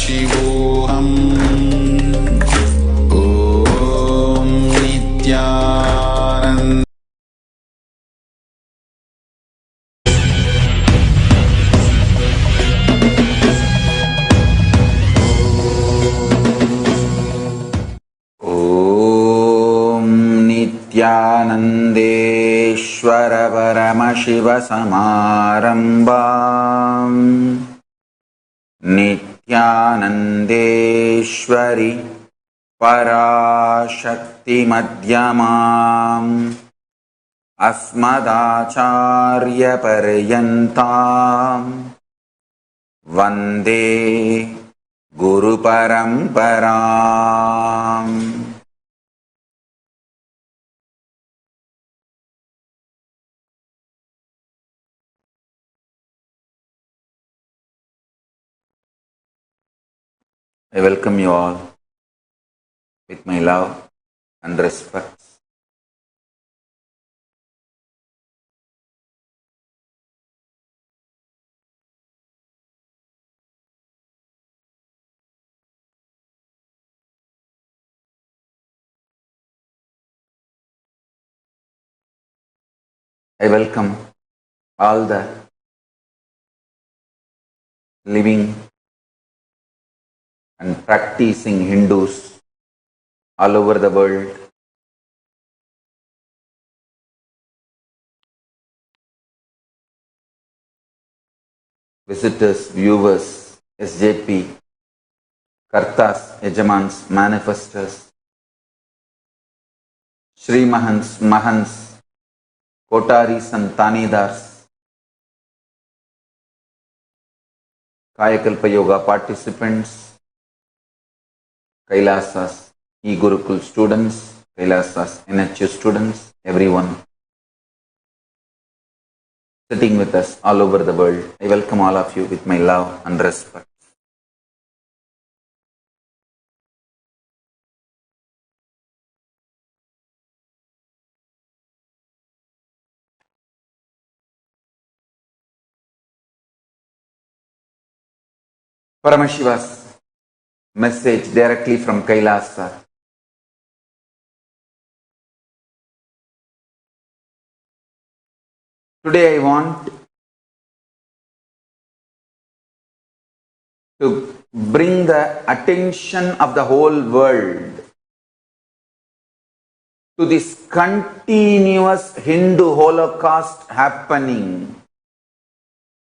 शिवोऽहम् ॐ नित्यानन्द नित्यानन्देश्वर परमशिव समारम्भाम् नित्यानन्देश्वरि पराशक्ति मध्यमाम् अस्मदाचार्य पर्यन्ताम् वन्दे गुरु परम्पराम्. I welcome you all with my love and respect. I welcome all the living and practicing Hindus all over the world. Visitors, viewers, SJP, Kartas, Yajamans, Manifestors, Shri Mahans, Mahans, Kotaris and Tanidars, Kayakalpa Yoga participants, Kailasas, E-Gurukul students, Kailasas, NHU students, everyone sitting with us all over the world. I welcome all of you with my love and respect. Paramashiva's message directly from Kailasa. Today I want to bring the attention of the whole world to this continuous Hindu Holocaust happening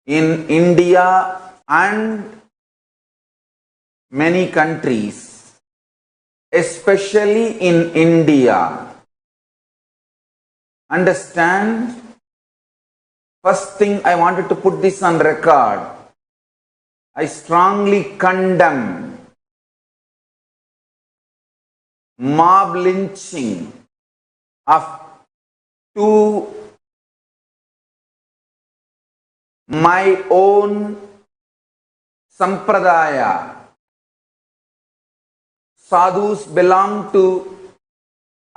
in India and many countries, especially in India. Understand? First thing I wanted to put this on record. I strongly condemn mob lynching of two my own sampradaya. Sadhus belong to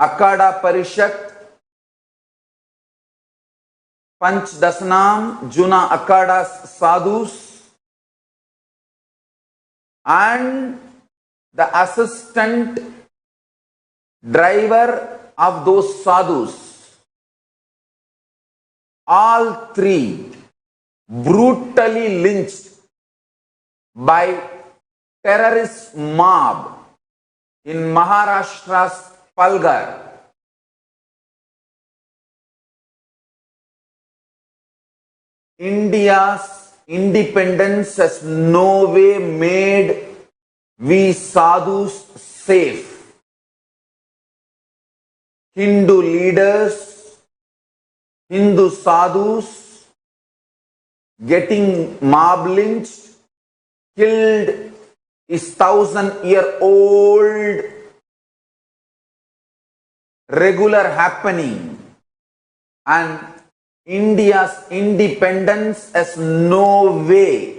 Akada Parishat, Panch Dasanam, Juna Akadas Sadhus, and the assistant driver of those sadhus. All three brutally lynched by terrorist mob in Maharashtra's Palghar. India's independence has no way made we sadhus safe. Hindu leaders, Hindu sadhus getting mob lynched, killed is 1,000-year-old regular happening, and India's independence has no way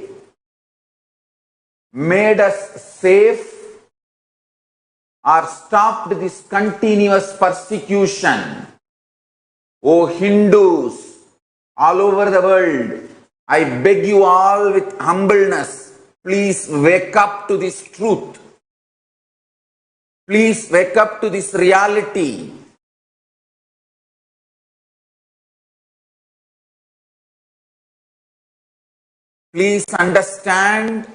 made us safe or stopped this continuous persecution. O Hindus all over the world, I beg you all with humbleness, Please wake up to this truth. Please wake up to this reality. Please understand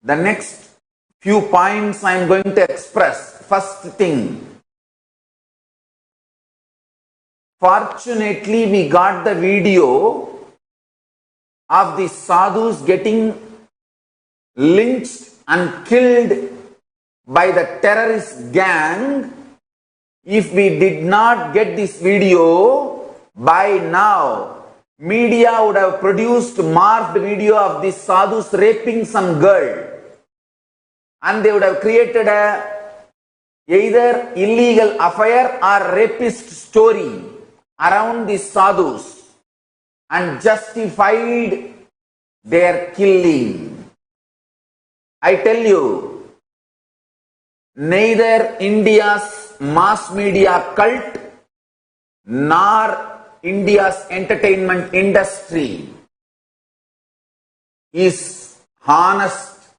the next few points I am going to express. First thing, fortunately we got the video of the sadhus getting lynched and killed by the terrorist gang. If we did not get this video, by now media would have produced morphed video of these sadhus raping some girl, and they would have created a either illegal affair or rapist story around these sadhus and justified their killing. I tell you, neither India's mass media cult nor India's entertainment industry is honest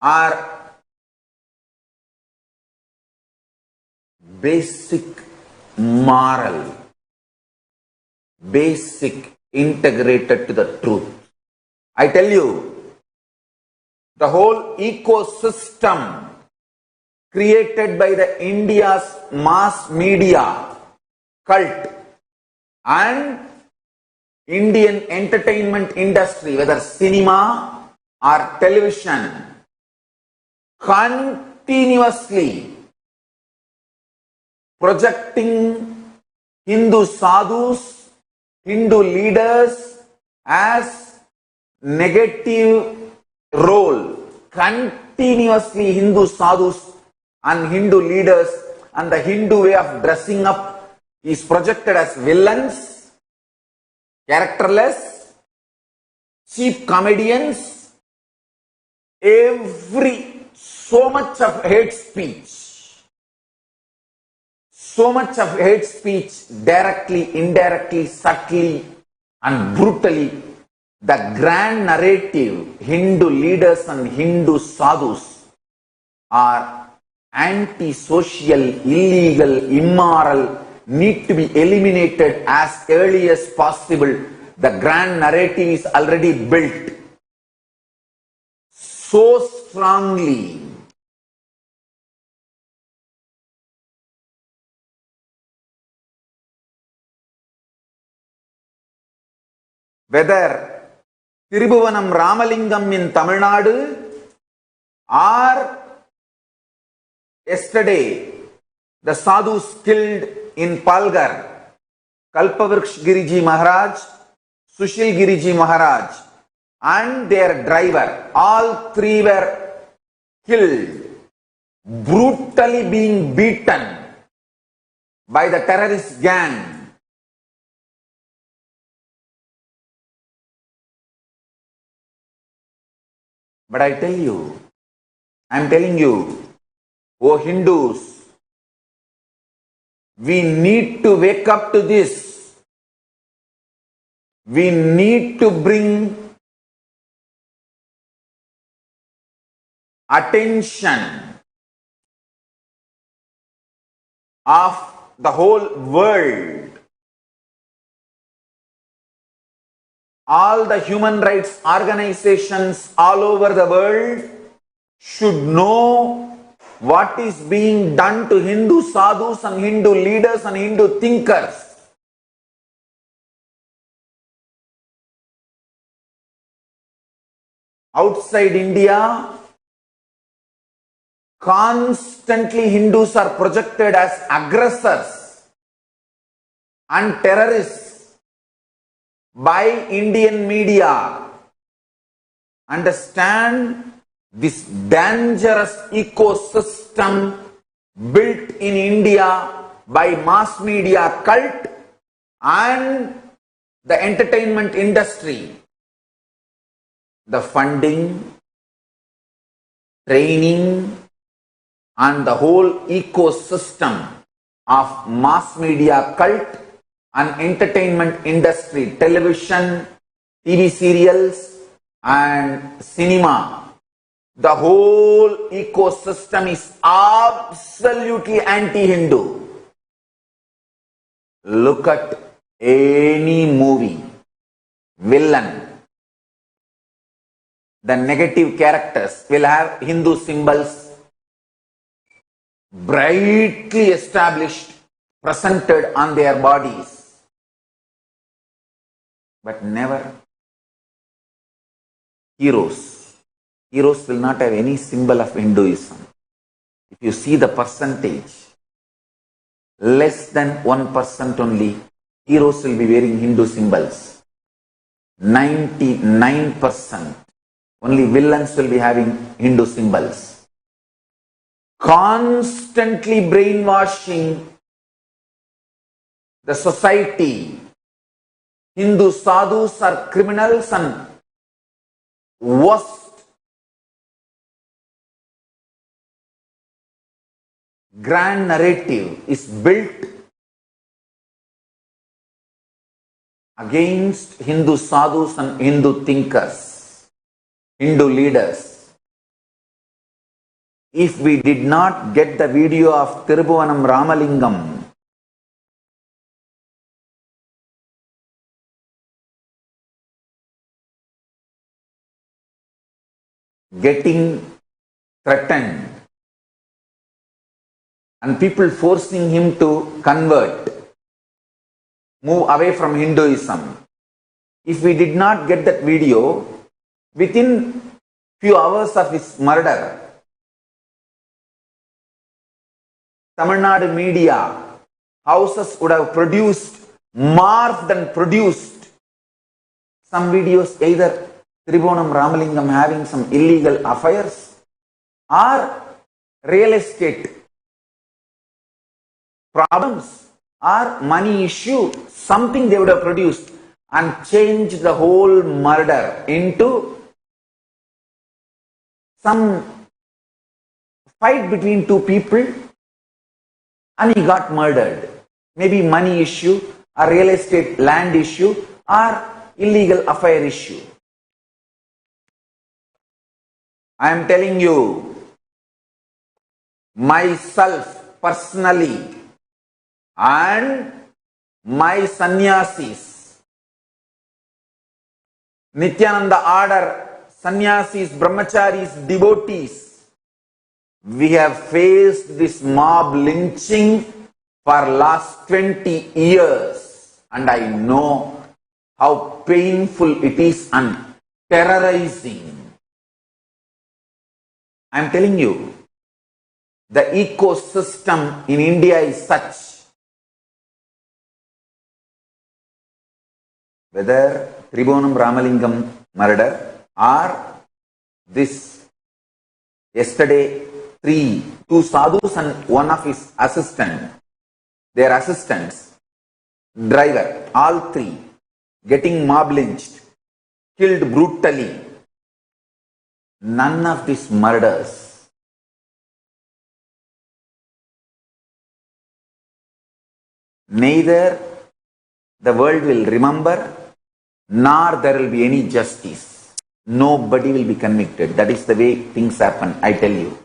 or basic moral, basic integrated to the truth. I tell you, the whole ecosystem created by the India's mass media cult and Indian entertainment industry, whether cinema or television, continuously projecting Hindu sadhus, Hindu leaders as negative role. Continuously Hindu sadhus and Hindu leaders and the Hindu way of dressing up is projected as villains, characterless, cheap comedians, so much of hate speech, directly, indirectly, subtly and brutally. The grand narrative, Hindu leaders and Hindu sadhus are anti-social, illegal, immoral, need to be eliminated as early as possible. The grand narrative is already built so strongly. Whether Tirubuvanam Ramalingam in Tamil Nadu or yesterday the sadhus killed in Palgar, Kalpavriksha Giriji Maharaj, Sushil Giriji Maharaj and their driver, all three were killed, brutally being beaten by the terrorist gang. But I tell you, I am telling you, O Hindus, we need to wake up to this. We need to bring attention of the whole world. All the human rights organizations all over the world should know what is being done to Hindu sadhus and Hindu leaders and Hindu thinkers. Outside India, constantly Hindus are projected as aggressors and terrorists by Indian media. Understand this dangerous ecosystem built in India by mass media cult and the entertainment industry. The funding, training and the whole ecosystem of mass media cult and entertainment industry, television, TV serials and cinema, the whole ecosystem is absolutely anti-Hindu. Look at any movie, villain, the negative characters will have Hindu symbols brightly established, presented on their bodies, but never heroes. Heroes will not have any symbol of Hinduism. If you see the percentage, less than 1% only heroes will be wearing Hindu symbols. 99% only villains will be having Hindu symbols. Constantly brainwashing the society. Hindu sadhus are criminals and worst. Grand narrative is built against Hindu sadhus and Hindu thinkers, Hindu leaders. If we did not get the video of Tirubhuvanam Ramalingam, getting threatened and people forcing him to convert, move away from Hinduism. If we did not get that video, within few hours of his murder, Tamil Nadu media houses would have produced, morphed and produced some videos, either Tirubhuvanam Ramalingam having some illegal affairs or real estate problems or money issue, something they would have produced and changed the whole murder into some fight between two people and he got murdered. Maybe money issue, a real estate land issue or illegal affair issue. I am telling you, myself personally and my sannyasis, Nithyananda order, sannyasis, brahmacharis, devotees, we have faced this mob lynching for last 20 years and I know how painful it is and terrorizing. I am telling you, the ecosystem in India is such. Whether Tirubhuvanam Ramalingam murder or this yesterday two sadhus and one of his assistant, their assistants, driver, all three getting mob lynched, killed brutally. None of these murders neither the world will remember nor there will be any justice. Nobody will be convicted. That is the way things happen, I tell you.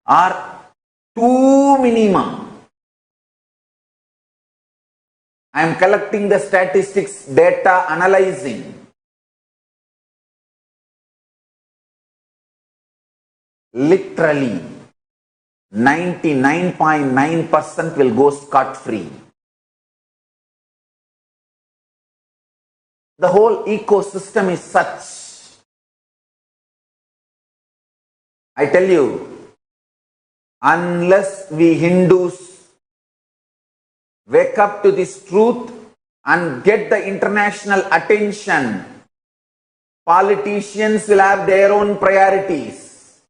Or two minimum. I am collecting the statistics, data, analyzing. Literally, 99.9% will go scot-free. The whole ecosystem is such. I tell you, unless we Hindus wake up to this truth and get the international attention, politicians will have their own priorities.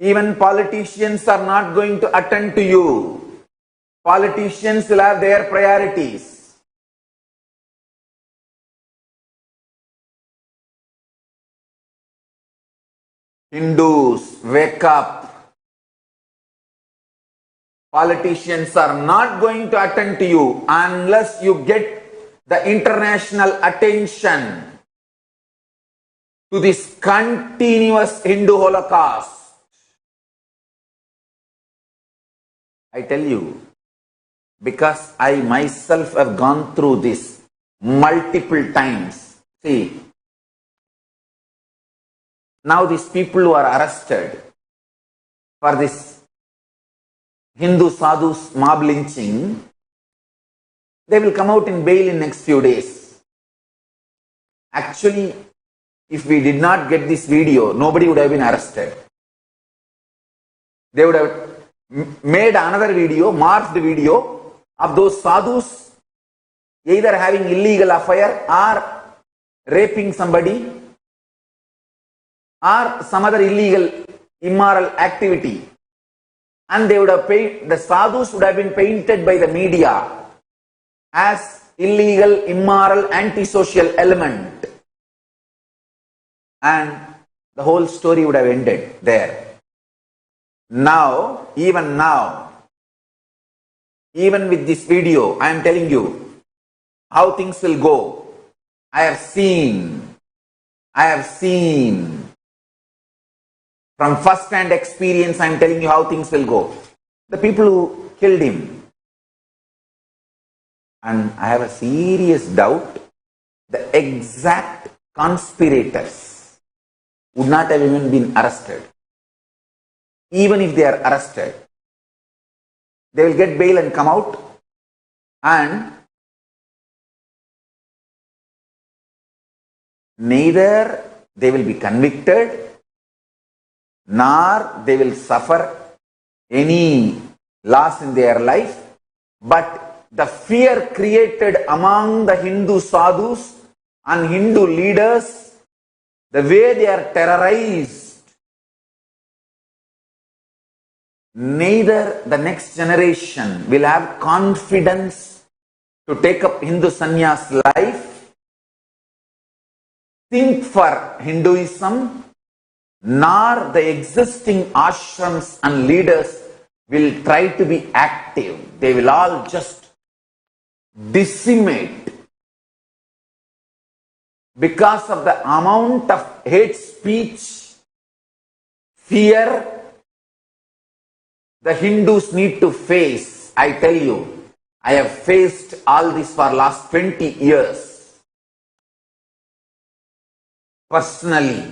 Even politicians are not going to attend to you. Politicians will have their priorities. Hindus, wake up. Politicians are not going to attend to you unless you get the international attention to this continuous Hindu Holocaust. I tell you, because I myself have gone through this multiple times. See, now these people who are arrested for this Hindu sadhus mob lynching, they will come out in bail in next few days. Actually, if we did not get this video, nobody would have been arrested. They would have made another video, morphed video of those sadhus either having illegal affair or raping somebody or some other illegal, immoral activity. And they would have the sadhus would have been painted by the media as illegal, immoral, antisocial element. And the whole story would have ended there. Now, even with this video, I am telling you how things will go. I have seen from first-hand experience, I am telling you how things will go. The people who killed him, and I have a serious doubt, the exact conspirators would not have even been arrested. Even if they are arrested, they will get bail and come out, and neither they will be convicted nor they will suffer any loss in their life, but the fear created among the Hindu sadhus and Hindu leaders, the way they are terrorized, neither the next generation will have confidence to take up Hindu sannyas life, think for Hinduism, nor the existing ashrams and leaders will try to be active. They will all just decimate because of the amount of hate speech, fear the Hindus need to face. I tell you, I have faced all this for last 20 years. Personally,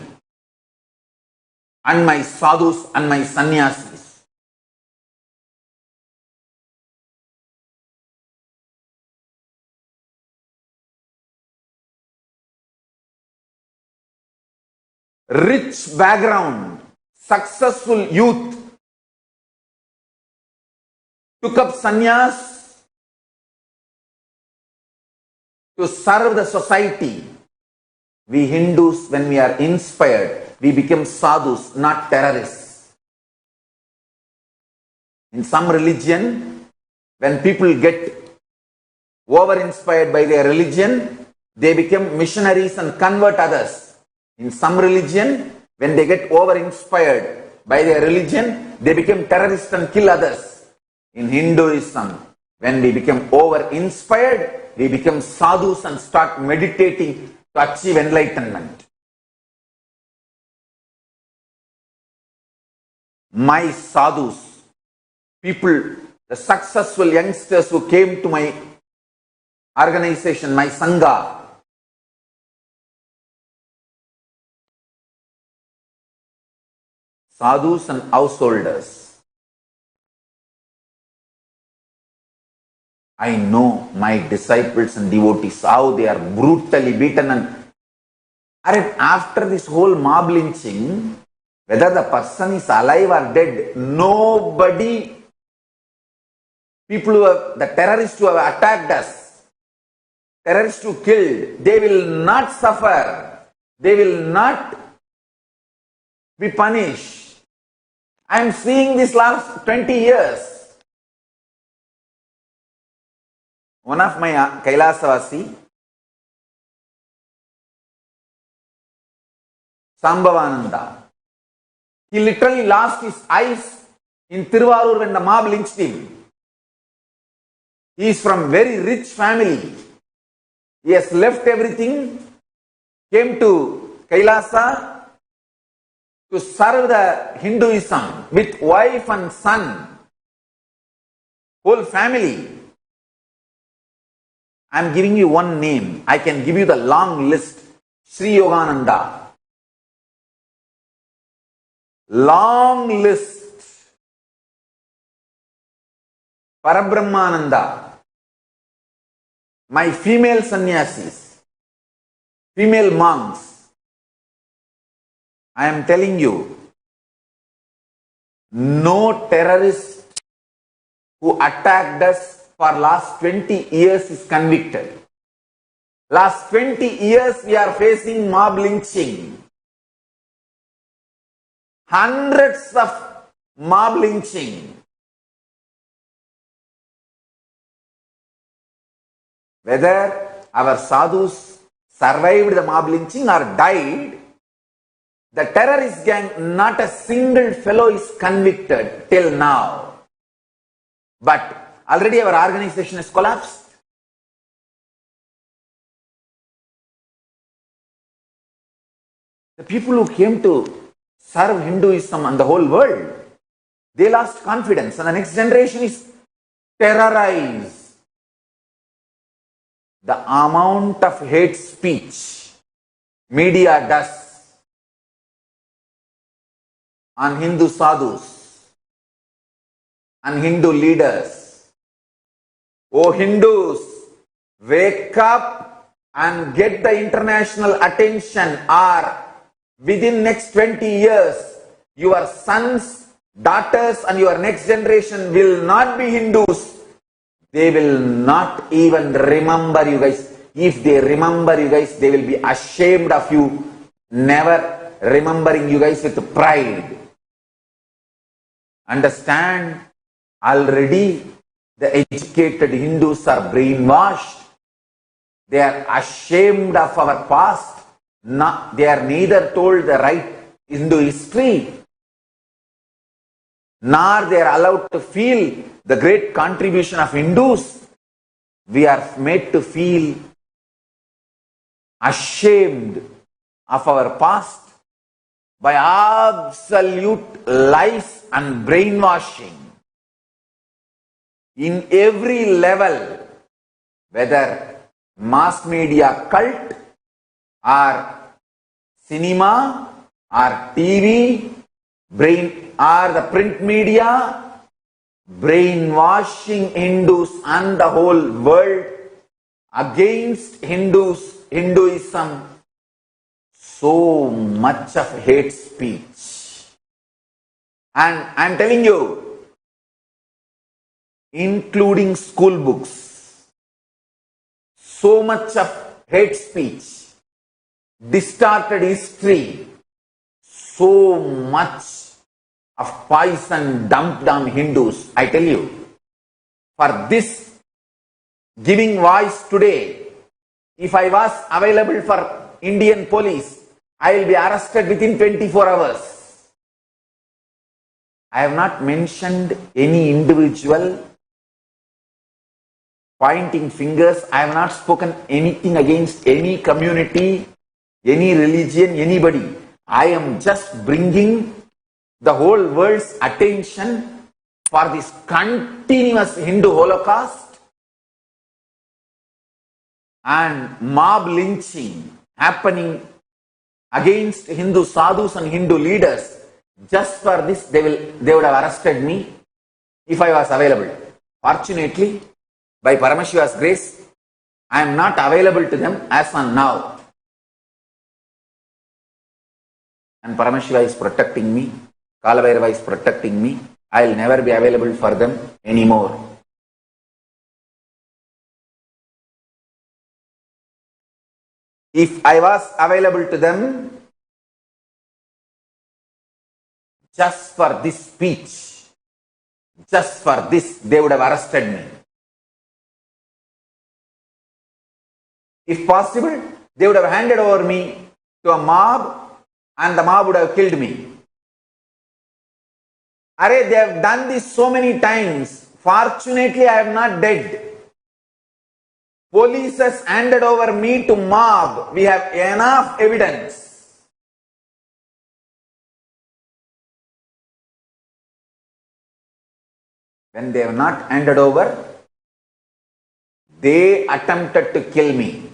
and my sadhus and my sannyasis. Rich background, successful youth, took up sannyas to serve the society. We Hindus, when we are inspired, we become sadhus, not terrorists. In some religion, when people get over-inspired by their religion, they become missionaries and convert others. In some religion, when they get over-inspired by their religion, they become terrorists and kill others. In Hinduism, when we become over-inspired, we become sadhus and start meditating to achieve enlightenment. My sadhus, people, the successful youngsters who came to my organization, my sangha, sadhus and householders, I know my disciples and devotees, how they are brutally beaten, and after this whole mob lynching, whether the person is alive or dead, nobody, people who have, the terrorists who have attacked us, terrorists who killed, they will not suffer, they will not be punished. I am seeing this last 20 years. One of my Kailasa, Sambhavananda, he literally lost his eyes in Tiruvarur when the mob lynched him. He is from very rich family. He has left everything, came to Kailasa to serve the Hinduism with wife and son, whole family. I am giving you one name. I can give you the long list. Sri Yogananda. Long list. Parabrahmananda. My female sannyasis, female monks. I am telling you, no terrorist who attacked us for last 20 years is convicted. Last 20 years we are facing mob lynching. Hundreds of mob lynching. Whether our sadhus survived the mob lynching or died, the terrorist gang, not a single fellow is convicted till now. But already our organization has collapsed. The people who came to serve Hinduism and the whole world, they lost confidence, and the next generation is terrorized. The amount of hate speech media does on Hindu sadhus and Hindu leaders. Oh Hindus, wake up and get the international attention, or within next 20 years, your sons, daughters and your next generation will not be Hindus. They will not even remember you guys. If they remember you guys, they will be ashamed of you, never remembering you guys with pride. Understand, already the educated Hindus are brainwashed. They are ashamed of our past. They are neither told the right Hindu history, nor they are allowed to feel the great contribution of Hindus. We are made to feel ashamed of our past by absolute lies and brainwashing in every level, whether mass media cult or cinema or TV, or the print media, brainwashing Hindus and the whole world against Hinduism. So much of hate speech. And I am telling you, including school books, so much of hate speech, distorted history, so much of poison dumped on Hindus. I tell you, for this giving voice today, if I was available for Indian police, I will be arrested within 24 hours. I have not mentioned any individual pointing fingers. I have not spoken anything against any community, any religion, anybody. I am just bringing the whole world's attention for this continuous Hindu Holocaust and mob lynching happening against Hindu sadhus and Hindu leaders. Just for this, they would have arrested me if I was available. Fortunately, by Paramashiva's grace, I am not available to them as on now. And Paramashiva is protecting me. Kalabhairava is protecting me. I will never be available for them anymore. If I was available to them just for this speech, just for this, they would have arrested me. If possible, they would have handed over me to a mob and the mob would have killed me. Arey, they have done this so many times. Fortunately, I am not dead. Police has handed over me to mob. We have enough evidence. When they have not handed over, they attempted to kill me.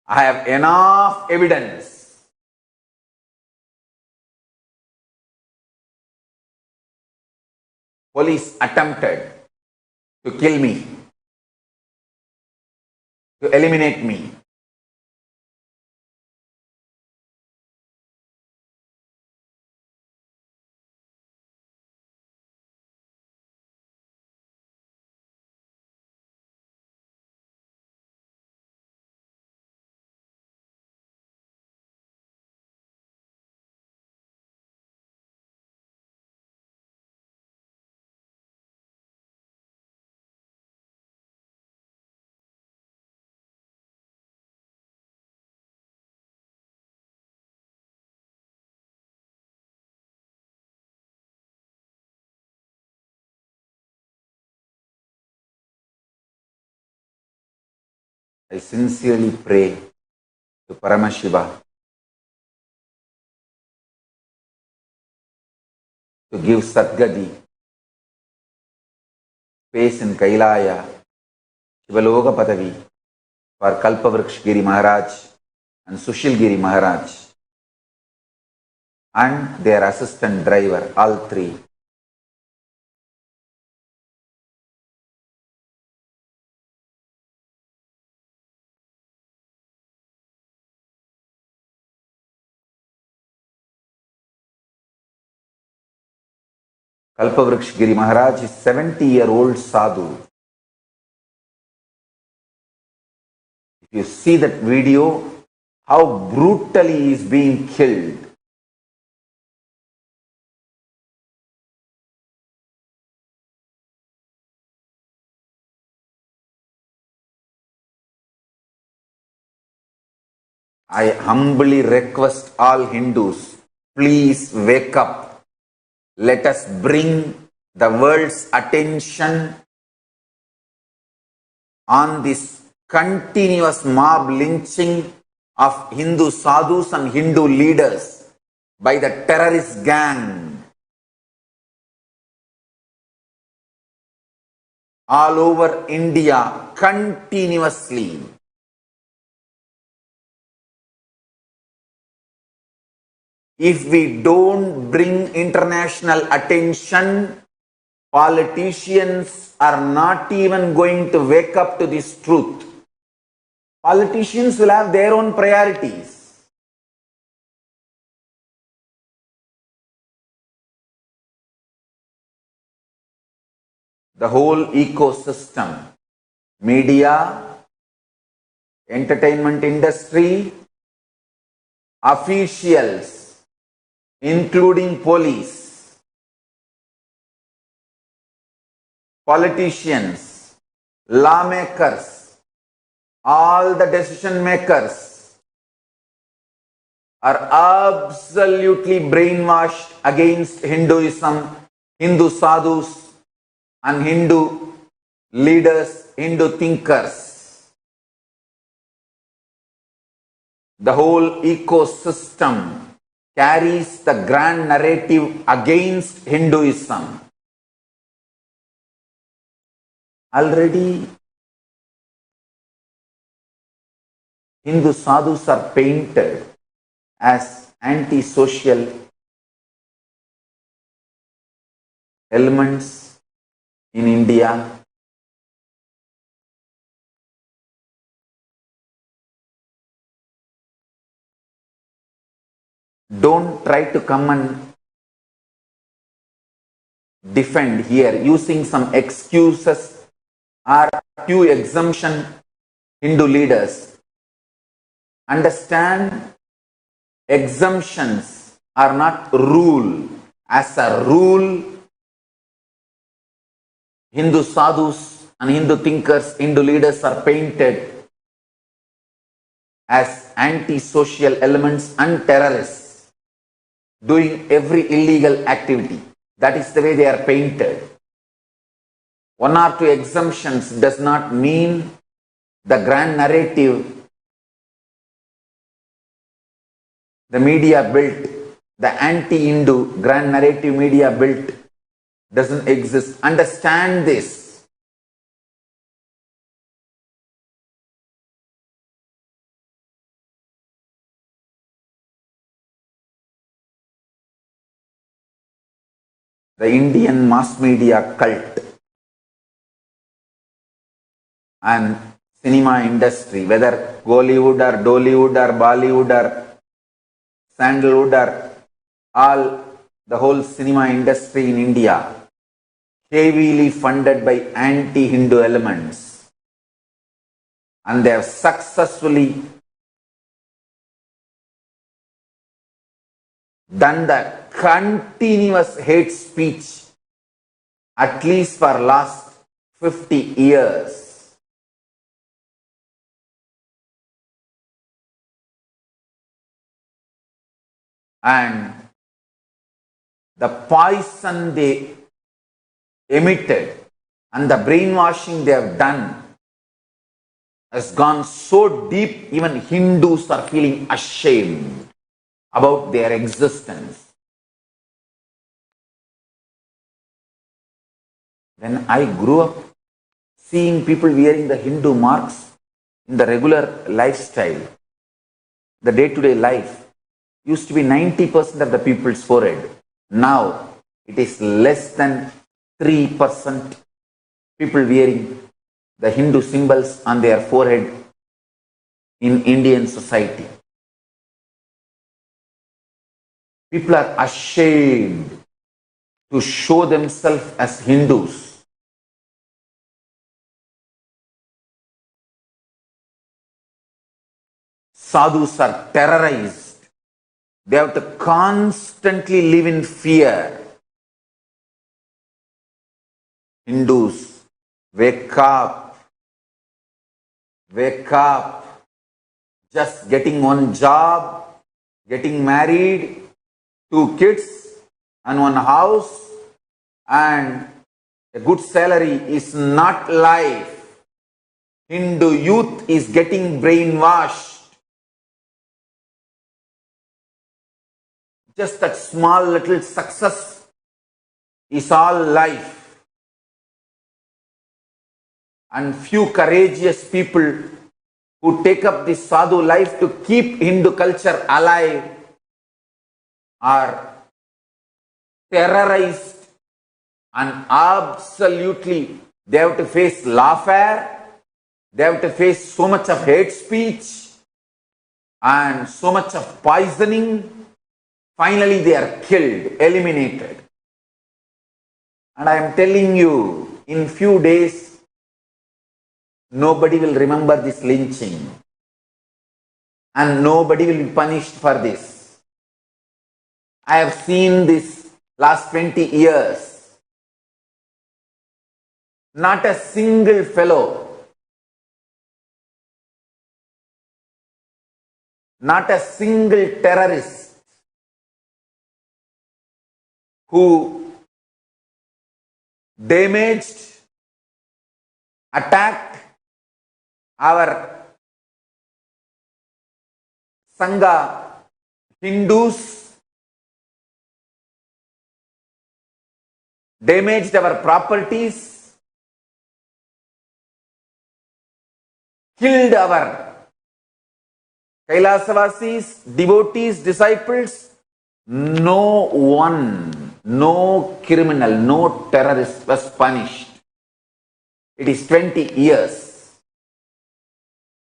I have enough evidence. Police attempted to kill me, to eliminate me. I sincerely pray to Paramashiva to give Satgati, space in Kailaya, Shivaloka Padavi for Kalpavriksha Giri Maharaj and Sushil Giri Maharaj and their assistant driver, all three. Kalpavriksha Giri Maharaj is 70-year-old sadhu. If you see that video, how brutally he is being killed. I humbly request all Hindus, please wake up. Let us bring the world's attention on this continuous mob lynching of Hindu sadhus and Hindu leaders by the terrorist gang all over India continuously. If we don't bring international attention, politicians are not even going to wake up to this truth. Politicians will have their own priorities. The whole ecosystem, media, entertainment industry, officials, including police, politicians, lawmakers, all the decision makers are absolutely brainwashed against Hinduism, Hindu sadhus and Hindu leaders, Hindu thinkers. The whole ecosystem carries the grand narrative against Hinduism. Already, Hindu sadhus are painted as anti-social elements in India. Don't try to come and defend here using some excuses or few exemption Hindu leaders. Understand, exemptions are not rule. As a rule, Hindu sadhus and Hindu thinkers, Hindu leaders are painted as anti-social elements and terrorists. doing every illegal activity. That is the way they are painted. One or two exemptions does not mean the grand narrative the media built, the anti-Hindu grand narrative media built doesn't exist. Understand this. The Indian mass media cult and cinema industry, whether Bollywood or Dollywood or Bollywood or Sandalwood or all, the whole cinema industry in India, heavily funded by anti-Hindu elements, and they have successfully done the continuous hate speech at least for last 50 years. And the poison they emitted and the brainwashing they have done has gone so deep, even Hindus are feeling ashamed about their existence. When I grew up seeing people wearing the Hindu marks in the regular lifestyle, the day-to-day life, used to be 90% of the people's forehead. Now, it is less than 3% people wearing the Hindu symbols on their forehead in Indian society. People are ashamed to show themselves as Hindus. Sadhus are terrorized. They have to constantly live in fear. Hindus, wake up. Wake up. Just getting one job, getting married, 2 kids and 1 house and a good salary is not life. Hindu youth is getting brainwashed. Just that small little success is all life. And few courageous people who take up this sadhu life to keep Hindu culture alive are terrorized, and absolutely they have to face lawfare, they have to face so much of hate speech and so much of poisoning. Finally, they are killed, eliminated. And I am telling you, in few days, nobody will remember this lynching. And nobody will be punished for this. I have seen this last 20 years. Not a single fellow, not a single terrorist who damaged, attacked our Sangha Hindus, damaged our properties, killed our Kailasa devotees, disciples. No one, no criminal, no terrorist was punished. It is 20 years.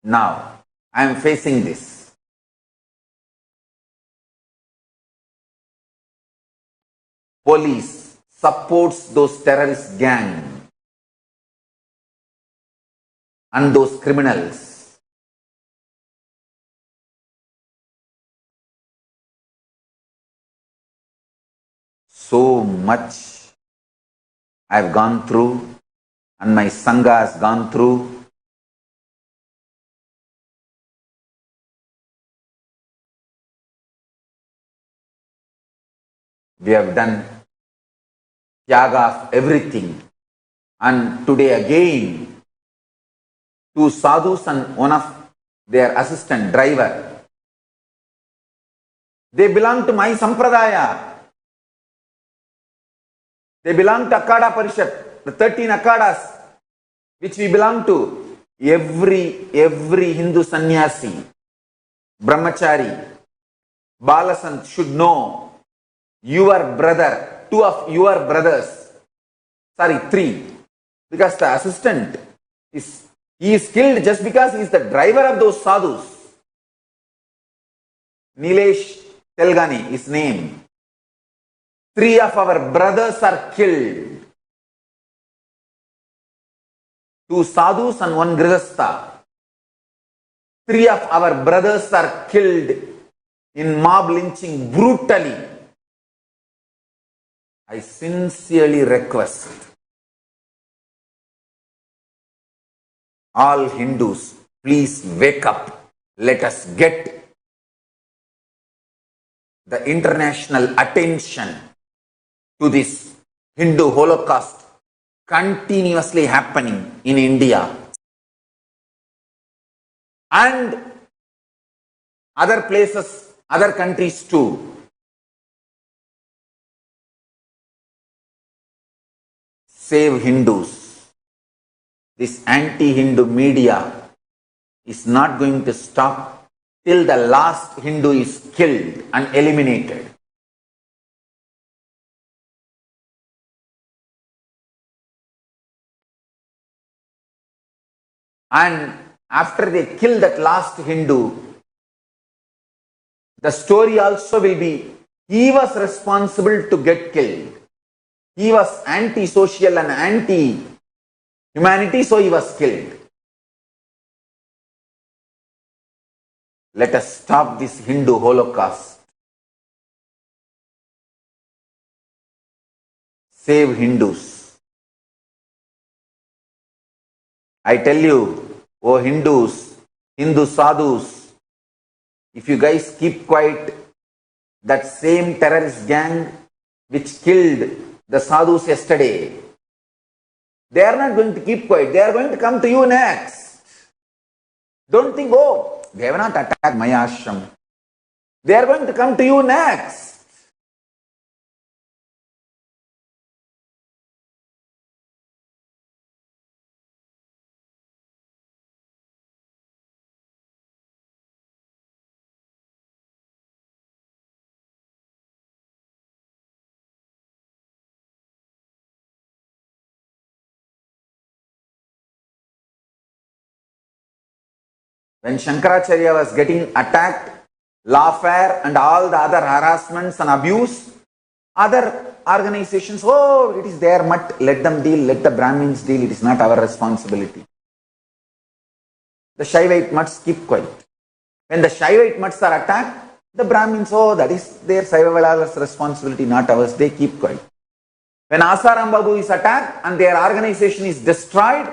Now, I am facing this. Police supports those terrorist gang and those criminals. So much I have gone through and my Sangha has gone through. We have done tyaga of everything. And today again, two sadhus and one of their assistant driver, they belong to my sampradaya. They belong to Akada Parishat, the 13 Akadas, which we belong to. Every Hindu sannyasi, brahmachari, balasant should know your brother, two of your brothers, three, because the assistant he is killed just because he is the driver of those sadhus. Nilesh Telgani, his name. 3 of our brothers are killed. 2 sadhus and 1 grihastha. 3 of our brothers are killed in mob lynching brutally. I sincerely request all Hindus, please wake up. Let us get the international attention to this Hindu Holocaust continuously happening in India and other places, other countries too. Save Hindus. This anti-Hindu media is not going to stop till the last Hindu is killed and eliminated. And after they kill that last Hindu, the story also will be, he was responsible to get killed. He was anti-social and anti-humanity, so he was killed. Let us stop this Hindu Holocaust. Save Hindus. I tell you, oh Hindus, Hindu sadhus, if you guys keep quiet, that same terrorist gang which killed the sadhus yesterday, they are not going to keep quiet. They are going to come to you next. Don't think, oh, they have not attacked my ashram. They are going to come to you next. When Shankaracharya was getting attacked, lawfare and all the other harassments and abuse, other organizations, oh, it is their mutt, let them deal, let the Brahmins deal, it is not our responsibility. The Shaivite mutts keep quiet. When the Shaivite mutts are attacked, the Brahmins, oh, that is their Saivavala's responsibility, not ours, they keep quiet. When Asaram Babu is attacked and their organization is destroyed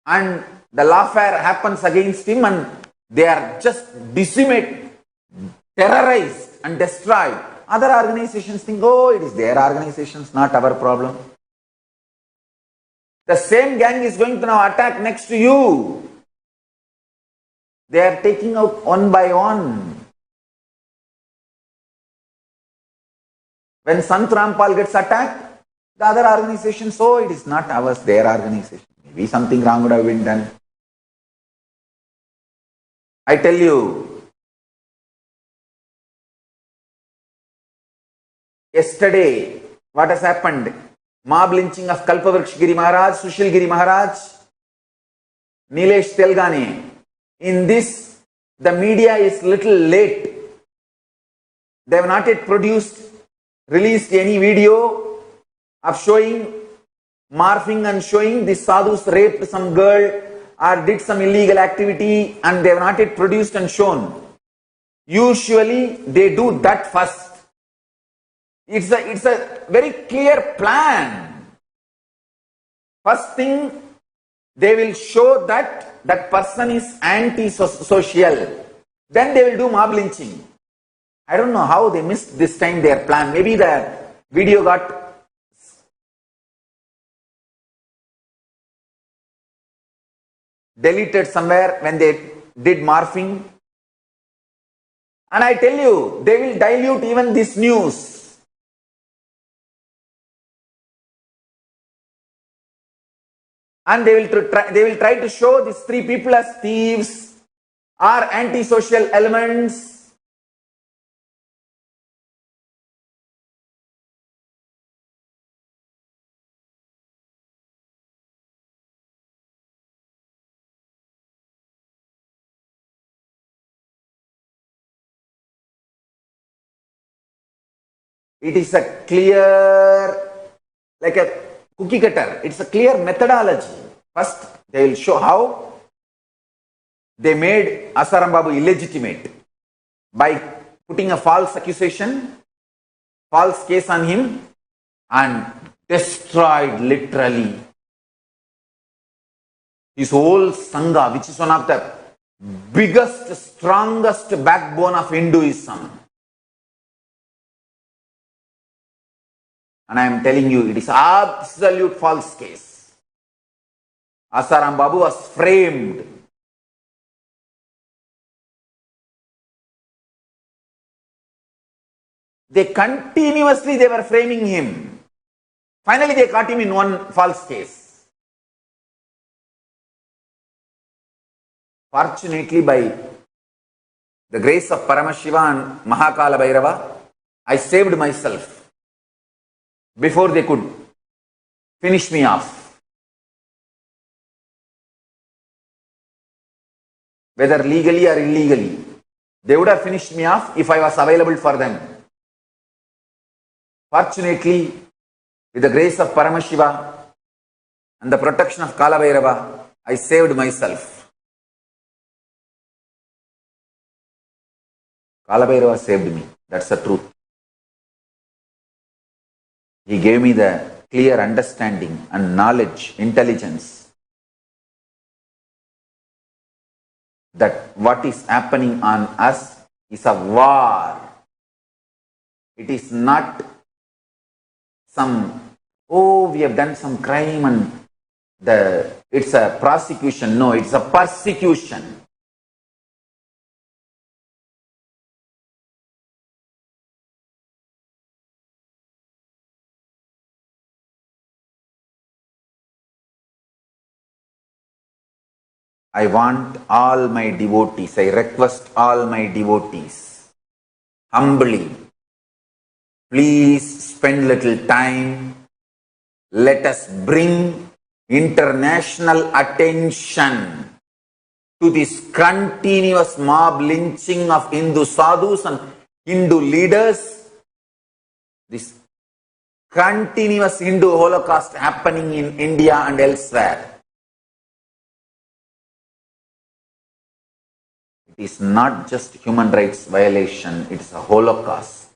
and the lawfare happens against him and they are just decimated, terrorized and destroyed, other organizations think, oh, it is their organizations, not our problem. The same gang is going to now attack next to you. They are taking out one by one. When Sant Rampal gets attacked, the other organizations, oh, it is not ours, their organization. Maybe something wrong would have been done. I tell you, yesterday, what has happened? Mob lynching of Kalpavriksh Giri Maharaj, Sushil Giri Maharaj, Nilesh Telgani. In this, the media is little late. They have not yet released any video of showing, morphing and showing the sadhus raped some girl or did some illegal activity and they have not yet produced and shown. Usually they do that first. It's a very clear plan. First thing, they will show that that person is anti-social. Then they will do mob lynching. I don't know how they missed this time their plan. Maybe the video got deleted somewhere when they did morphing. And I tell you, they will dilute even this news. And they will try to show these three people as thieves or antisocial elements. It is a clear, like a cookie cutter. It's a clear methodology. First, they will show how they made Asaram Babu illegitimate by putting a false accusation, false case on him, and destroyed literally his whole Sangha, which is one of the biggest, strongest backbone of Hinduism. And I am telling you, it is absolute false case. Asaram Babu was framed. They were framing him. Finally, they caught him in one false case. Fortunately, by the grace of Paramashiva and Mahakala Bhairava, I saved myself before they could finish me off. Whether legally or illegally, they would have finished me off if I was available for them. Fortunately, with the grace of Paramashiva and the protection of Kala Bhairava, I saved myself. Kala Bhairava saved me. That's the truth. He gave me the clear understanding and knowledge, intelligence that what is happening on us is a war. It is not some, we have done some crime and it's a prosecution. No, it's a persecution. I want all my devotees, I request all my devotees, humbly, please spend little time. Let us bring international attention to this continuous mob lynching of Hindu sadhus and Hindu leaders, this continuous Hindu Holocaust happening in India and elsewhere. It is not just human rights violation, it is a Holocaust.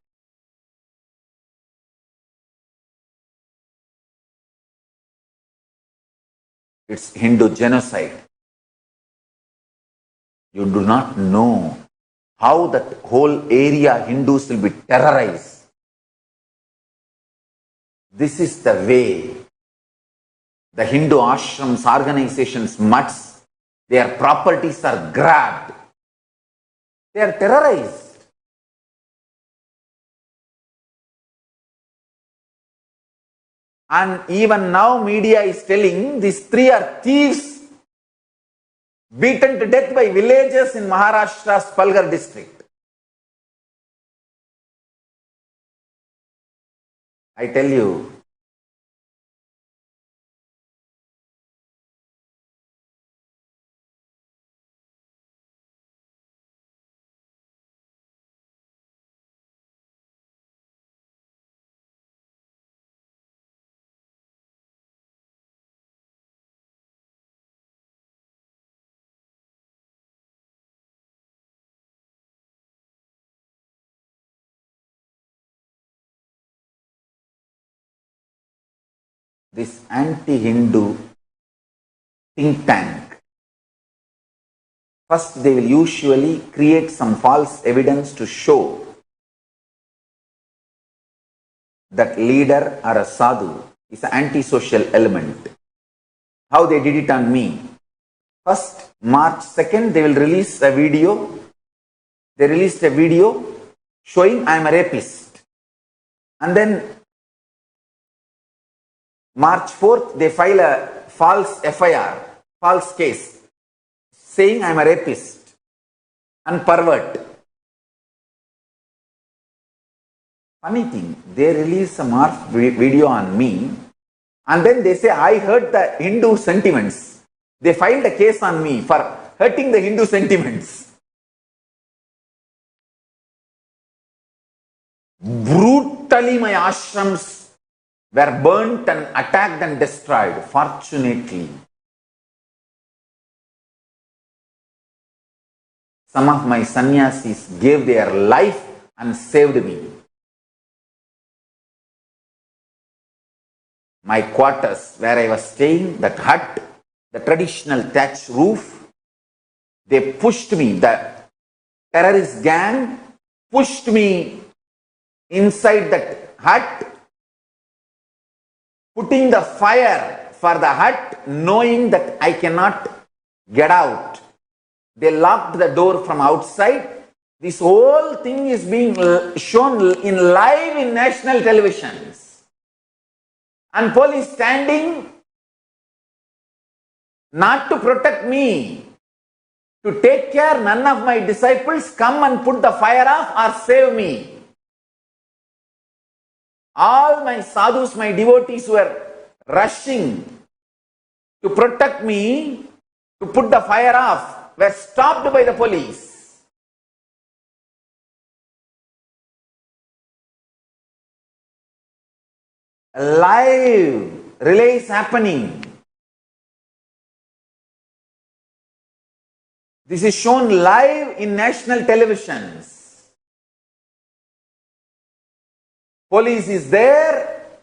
It's Hindu genocide. You do not know how that whole area Hindus will be terrorized. This is the way the Hindu ashrams, organizations, mutts, their properties are grabbed. They are terrorized. And even now media is telling these three are thieves beaten to death by villagers in Maharashtra's Palghar district. I tell you, this anti-Hindu think tank, first they will usually create some false evidence to show that leader or a sadhu is an antisocial element. How they did it on me. First, March 2nd, they will release a video. They released a video showing I am a rapist. And then March 4th, they file a false FIR, false case, saying I am a rapist and pervert. Funny thing, they release a morph video on me, and then they say I hurt the Hindu sentiments. They filed a case on me for hurting the Hindu sentiments. Brutally, my ashrams were burnt and attacked and destroyed. Fortunately, some of my sannyasis gave their life and saved me. My quarters, where I was staying, that hut, the traditional thatch roof, they pushed me, the terrorist gang pushed me inside that hut, putting the fire for the hut, knowing that I cannot get out. They locked the door from outside. This whole thing is being shown in live in national televisions. And police standing not to protect me, to take care none of my disciples come and put the fire off or save me. All my sadhus, my devotees were rushing to protect me, to put the fire off, were stopped by the police. Live relay is happening. This is shown live in national televisions. Police is there.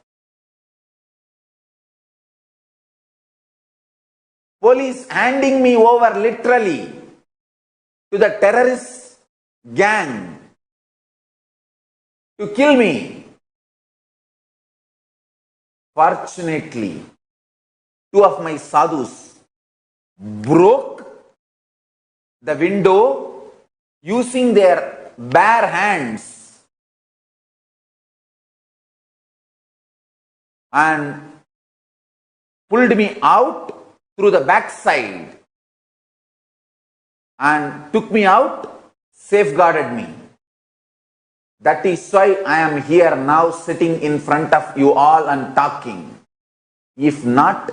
Police handing me over literally to the terrorist gang to kill me. Fortunately, two of my sadhus broke the window using their bare hands and pulled me out through the backside and took me out, safeguarded me. That is why I am here now sitting in front of you all and talking. If not,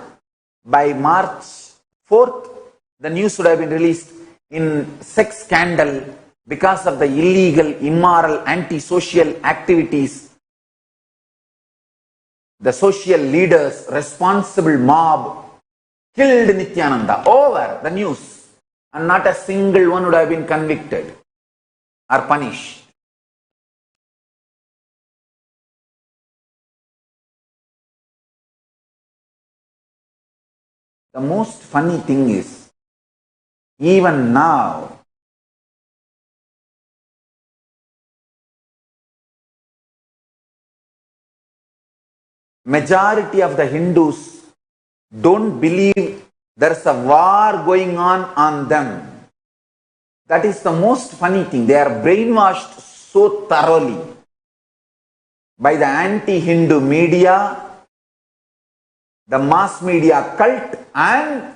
by March 4th, the news would have been released in sex scandal because of the illegal, immoral, antisocial activities. The social leaders, responsible mob, killed Nithyananda. Over the news. And not a single one would have been convicted or punished. The most funny thing is, even now, majority of the Hindus don't believe there's a war going on them. That is the most funny thing. They are brainwashed so thoroughly by the anti-Hindu media, the mass media cult and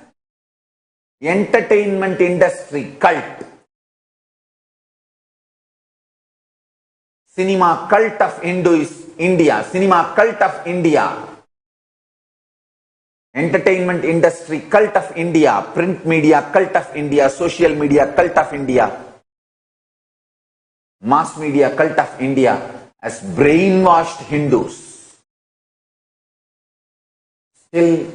entertainment industry cult. Cinema cult of India, cinema cult of India, entertainment industry cult of India, print media cult of India, social media cult of India, mass media cult of India has brainwashed Hindus. Still,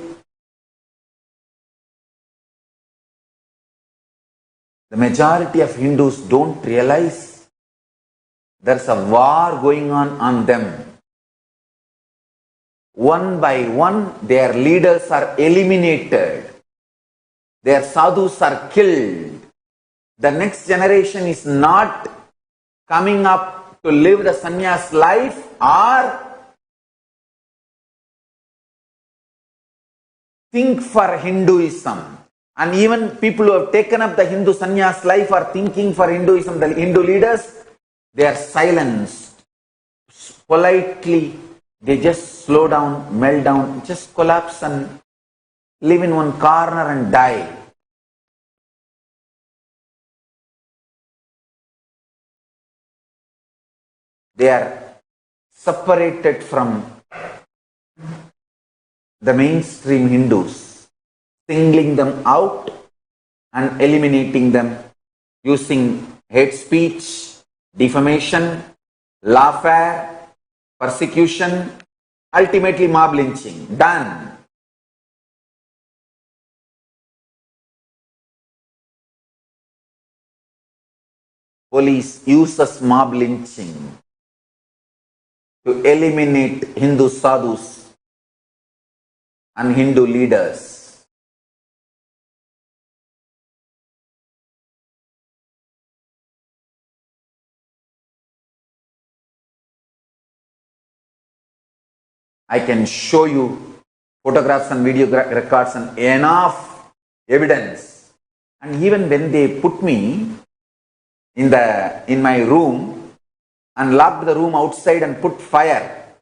the majority of Hindus don't realize there's a war going on them. One by one, their leaders are eliminated. Their sadhus are killed. The next generation is not coming up to live the sannyas life, or think for Hinduism. And even people who have taken up the Hindu sannyas life are thinking for Hinduism, the Hindu leaders, they are silenced. Politely, they just slow down, melt down, just collapse and live in one corner and die. They are separated from the mainstream Hindus, singling them out and eliminating them using hate speech, defamation, lawfare, persecution, ultimately mob lynching. Done. Police uses mob lynching to eliminate Hindu sadhus and Hindu leaders. I can show you photographs and video records and enough evidence. And even when they put me in my room and locked the room outside and put fire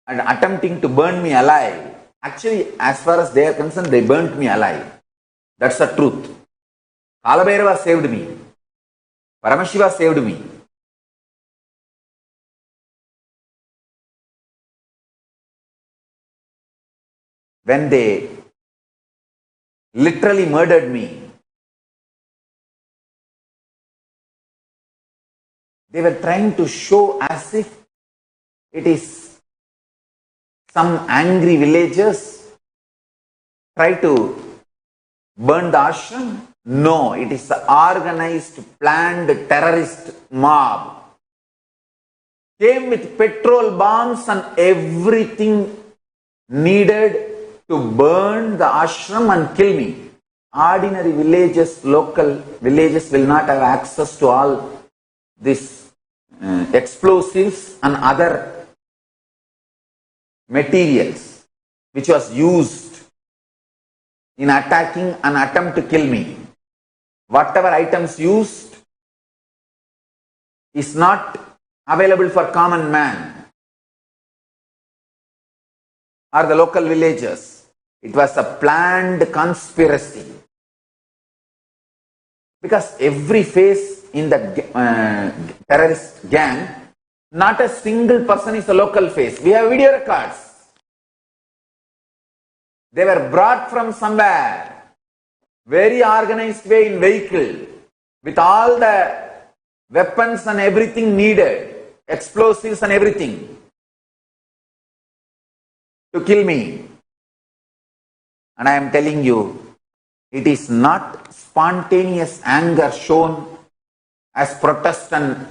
and attempting to burn me alive, actually, as far as they are concerned, they burnt me alive. That's the truth. Kalabhairava saved me. Paramashiva saved me. When they literally murdered me, they were trying to show as if it is some angry villagers try to burn the ashram. No, it is an organized, planned terrorist mob. Came with petrol bombs and everything needed to burn the ashram and kill me. Ordinary villages, local villages will not have access to all these explosives and other materials which was used in attacking an attempt to kill me. Whatever items used is not available for common man or the local villagers. It was a planned conspiracy. Because every face in the terrorist gang, not a single person is a local face. We have video records. They were brought from somewhere, very organized way in vehicle, with all the weapons and everything needed, explosives and everything, to kill me. And I am telling you, it is not spontaneous anger shown as protest and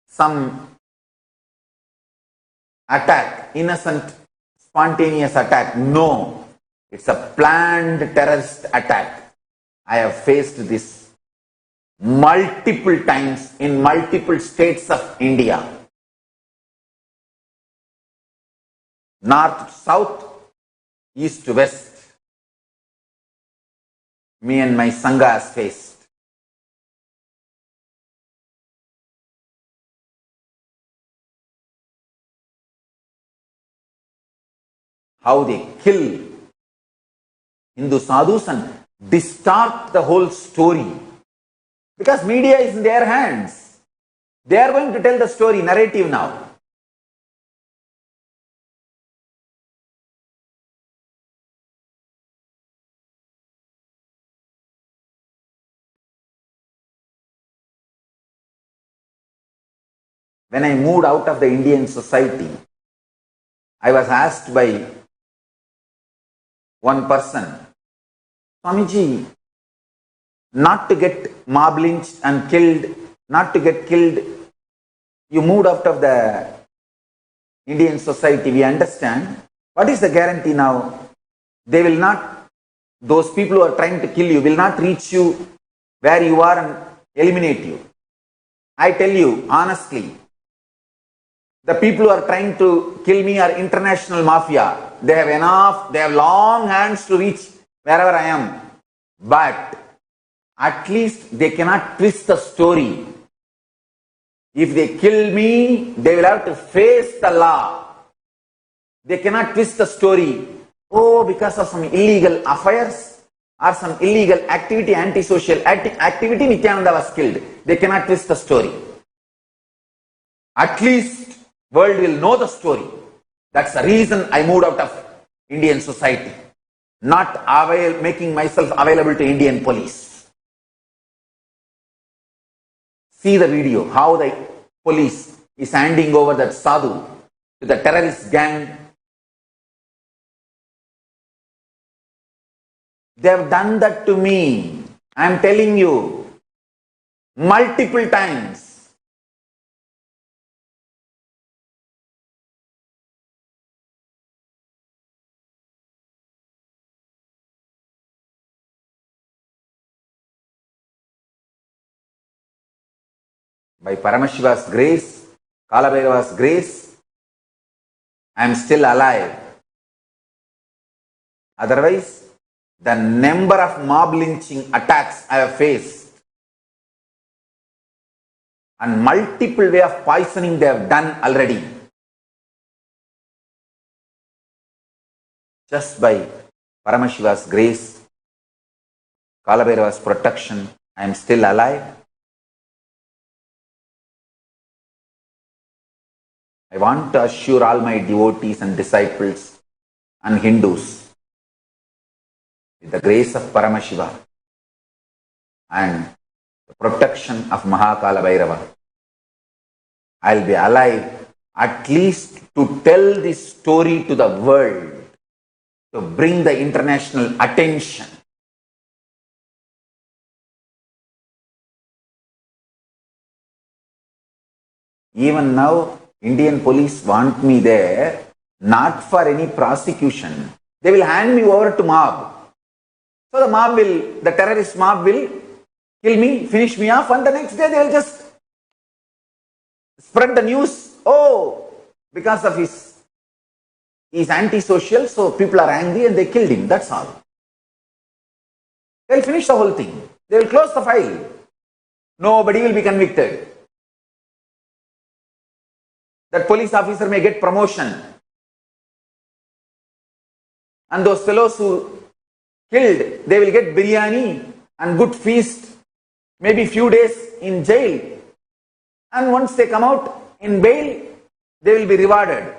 some attack, innocent, spontaneous attack. No, it's a planned terrorist attack. I have faced this multiple times in multiple states of India. North, south, east, west. Me and my Sangha has faced. How they kill Hindu sadhus and distort the whole story. Because media is in their hands. They are going to tell the story, narrative now. When I moved out of the Indian society, I was asked by one person, Swamiji, not to get mob lynched and killed, not to get killed, you moved out of the Indian society, we understand. What is the guarantee now? They will not, those people who are trying to kill you will not reach you where you are and eliminate you. I tell you honestly, the people who are trying to kill me are international mafia. they have enough, they have long hands to reach wherever I am. But at least they cannot twist the story. If they kill me, they will have to face the law. They cannot twist the story. Oh, because of some illegal affairs or some illegal activity, antisocial activity, Nithyananda was killed. They cannot twist the story. At least world will know the story. That's the reason I moved out of Indian society. Not making myself available to Indian police. See the video, how the police is handing over that sadhu to the terrorist gang. They have done that to me. I am telling you, multiple times. By Paramashiva's grace, Kalabhairava's grace, I am still alive. Otherwise, the number of mob lynching attacks I have faced and multiple way of poisoning they have done already. Just by Paramashiva's grace, Kalabhairava's protection, I am still alive. I want to assure all my devotees and disciples and Hindus, with the grace of Paramashiva and the protection of Mahakala Bhairava, I'll be alive at least to tell this story to the world, to bring the international attention. Even now, Indian police want me there, not for any prosecution. They will hand me over to mob. So the terrorist mob will kill me, finish me off, and the next day they will just spread the news. Oh, because of he's antisocial, so people are angry and they killed him. That's all. They will finish the whole thing. They will close the file. Nobody will be convicted. That police officer may get promotion. And those fellows who killed, they will get biryani and good feast, maybe few days in jail. And once they come out in bail, they will be rewarded.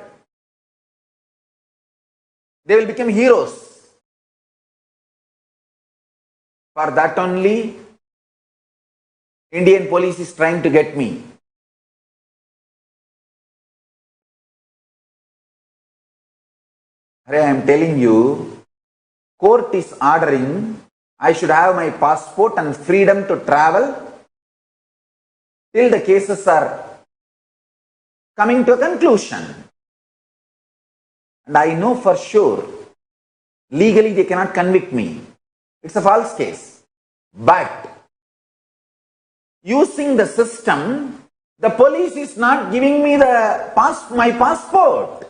They will become heroes. For that only, Indian police is trying to get me. I am telling you, court is ordering I should have my passport and freedom to travel till the cases are coming to a conclusion. And I know for sure, legally they cannot convict me. It's a false case. But using the system, the police is not giving me my passport.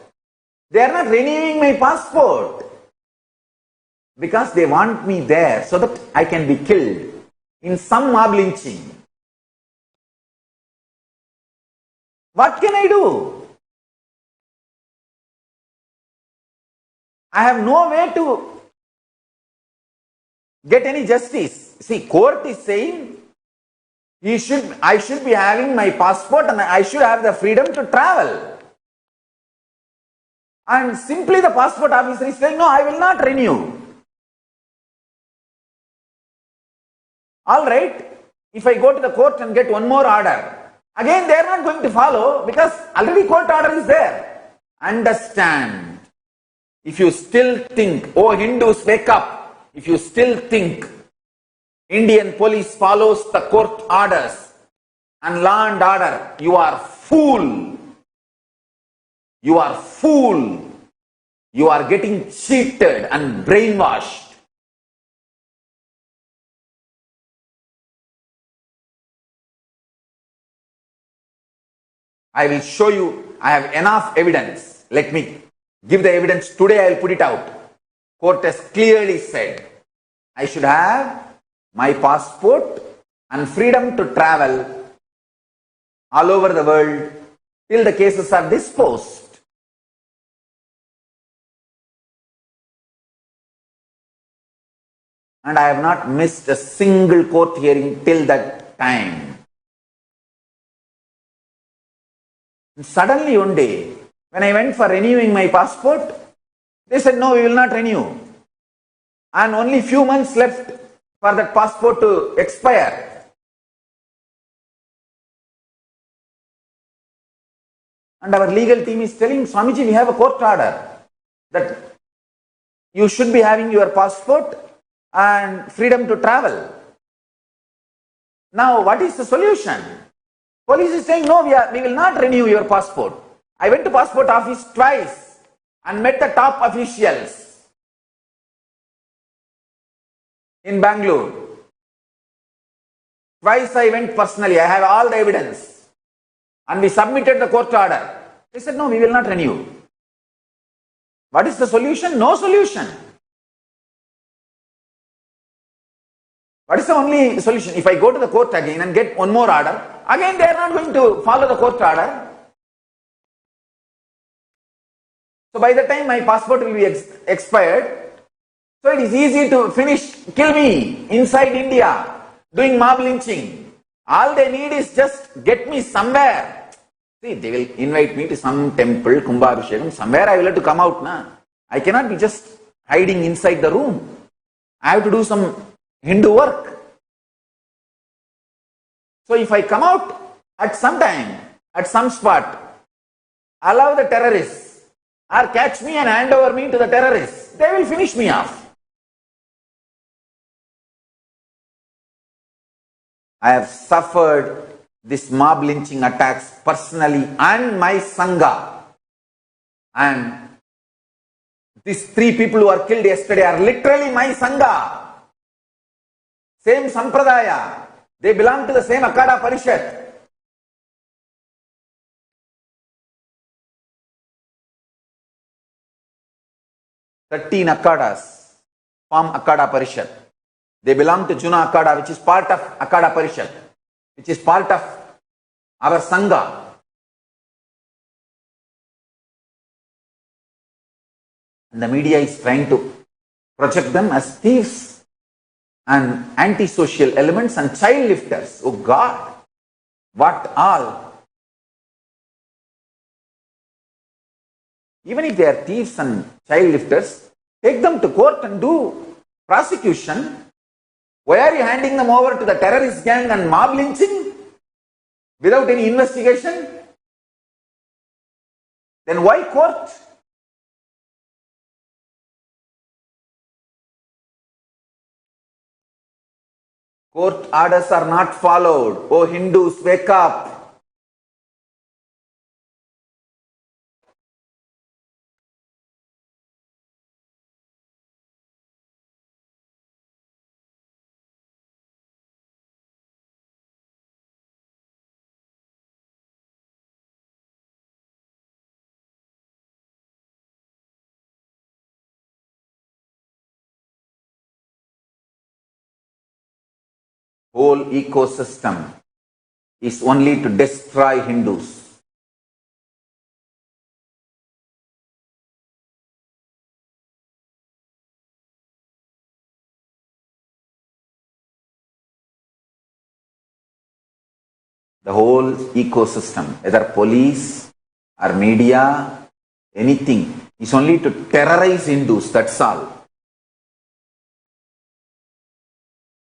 They are not renewing my passport because they want me there so that I can be killed in some mob lynching. What can I do? I have no way to get any justice. See, court is saying I should be having my passport and I should have the freedom to travel. And simply the passport officer is saying, no, I will not renew. Alright, if I go to the court and get one more order, again they are not going to follow because already court order is there. Understand. If you still think, oh Hindus, wake up. If you still think Indian police follows the court orders and law and order, you are fool. You are fool. You are getting cheated and brainwashed. I will show you, I have enough evidence. Let me give the evidence. Today I will put it out. Court has clearly said, I should have my passport and freedom to travel all over the world till the cases are disposed. And I have not missed a single court hearing till that time. And suddenly one day, when I went for renewing my passport, they said, no, we will not renew. And only few months left for that passport to expire. And our legal team is telling, Swamiji, we have a court order that you should be having your passport and freedom to travel. Now, what is the solution? Police is saying, no, we will not renew your passport. I went to passport office twice and met the top officials in Bangalore. Twice I went personally. I have all the evidence. And we submitted the court order. They said, no, we will not renew. What is the solution? No solution. What is the only solution? If I go to the court again and get one more order, again they are not going to follow the court order. So by the time my passport will be expired, so it is easy to kill me inside India, doing mob lynching. All they need is just get me somewhere. See, they will invite me to some temple, Kumbhabhishekam, somewhere I will have to come out. I cannot be just hiding inside the room. I have to do some Hindu work. So if I come out at some time, at some spot, allow the terrorists or catch me and hand over me to the terrorists, they will finish me off. I have suffered this mob lynching attacks personally and my Sangha. And these 3 people who are killed yesterday are literally my Sangha. Same Sampradaya. They belong to the same Akada Parishad. "13 Akadas form Akada Parishad. They belong to Juna Akada, which is part of Akada Parishad, which is part of our Sangha. And the media is trying to project them as thieves and antisocial elements and child lifters. Oh God, what all? Even if they are thieves and child lifters, take them to court and do prosecution. Why are you handing them over to the terrorist gang and mob lynching without any investigation? Then why court? Court orders are not followed. Oh Hindus, wake up. Whole ecosystem is only to destroy Hindus. The whole ecosystem, whether police or media, anything, is only to terrorize Hindus, that's all.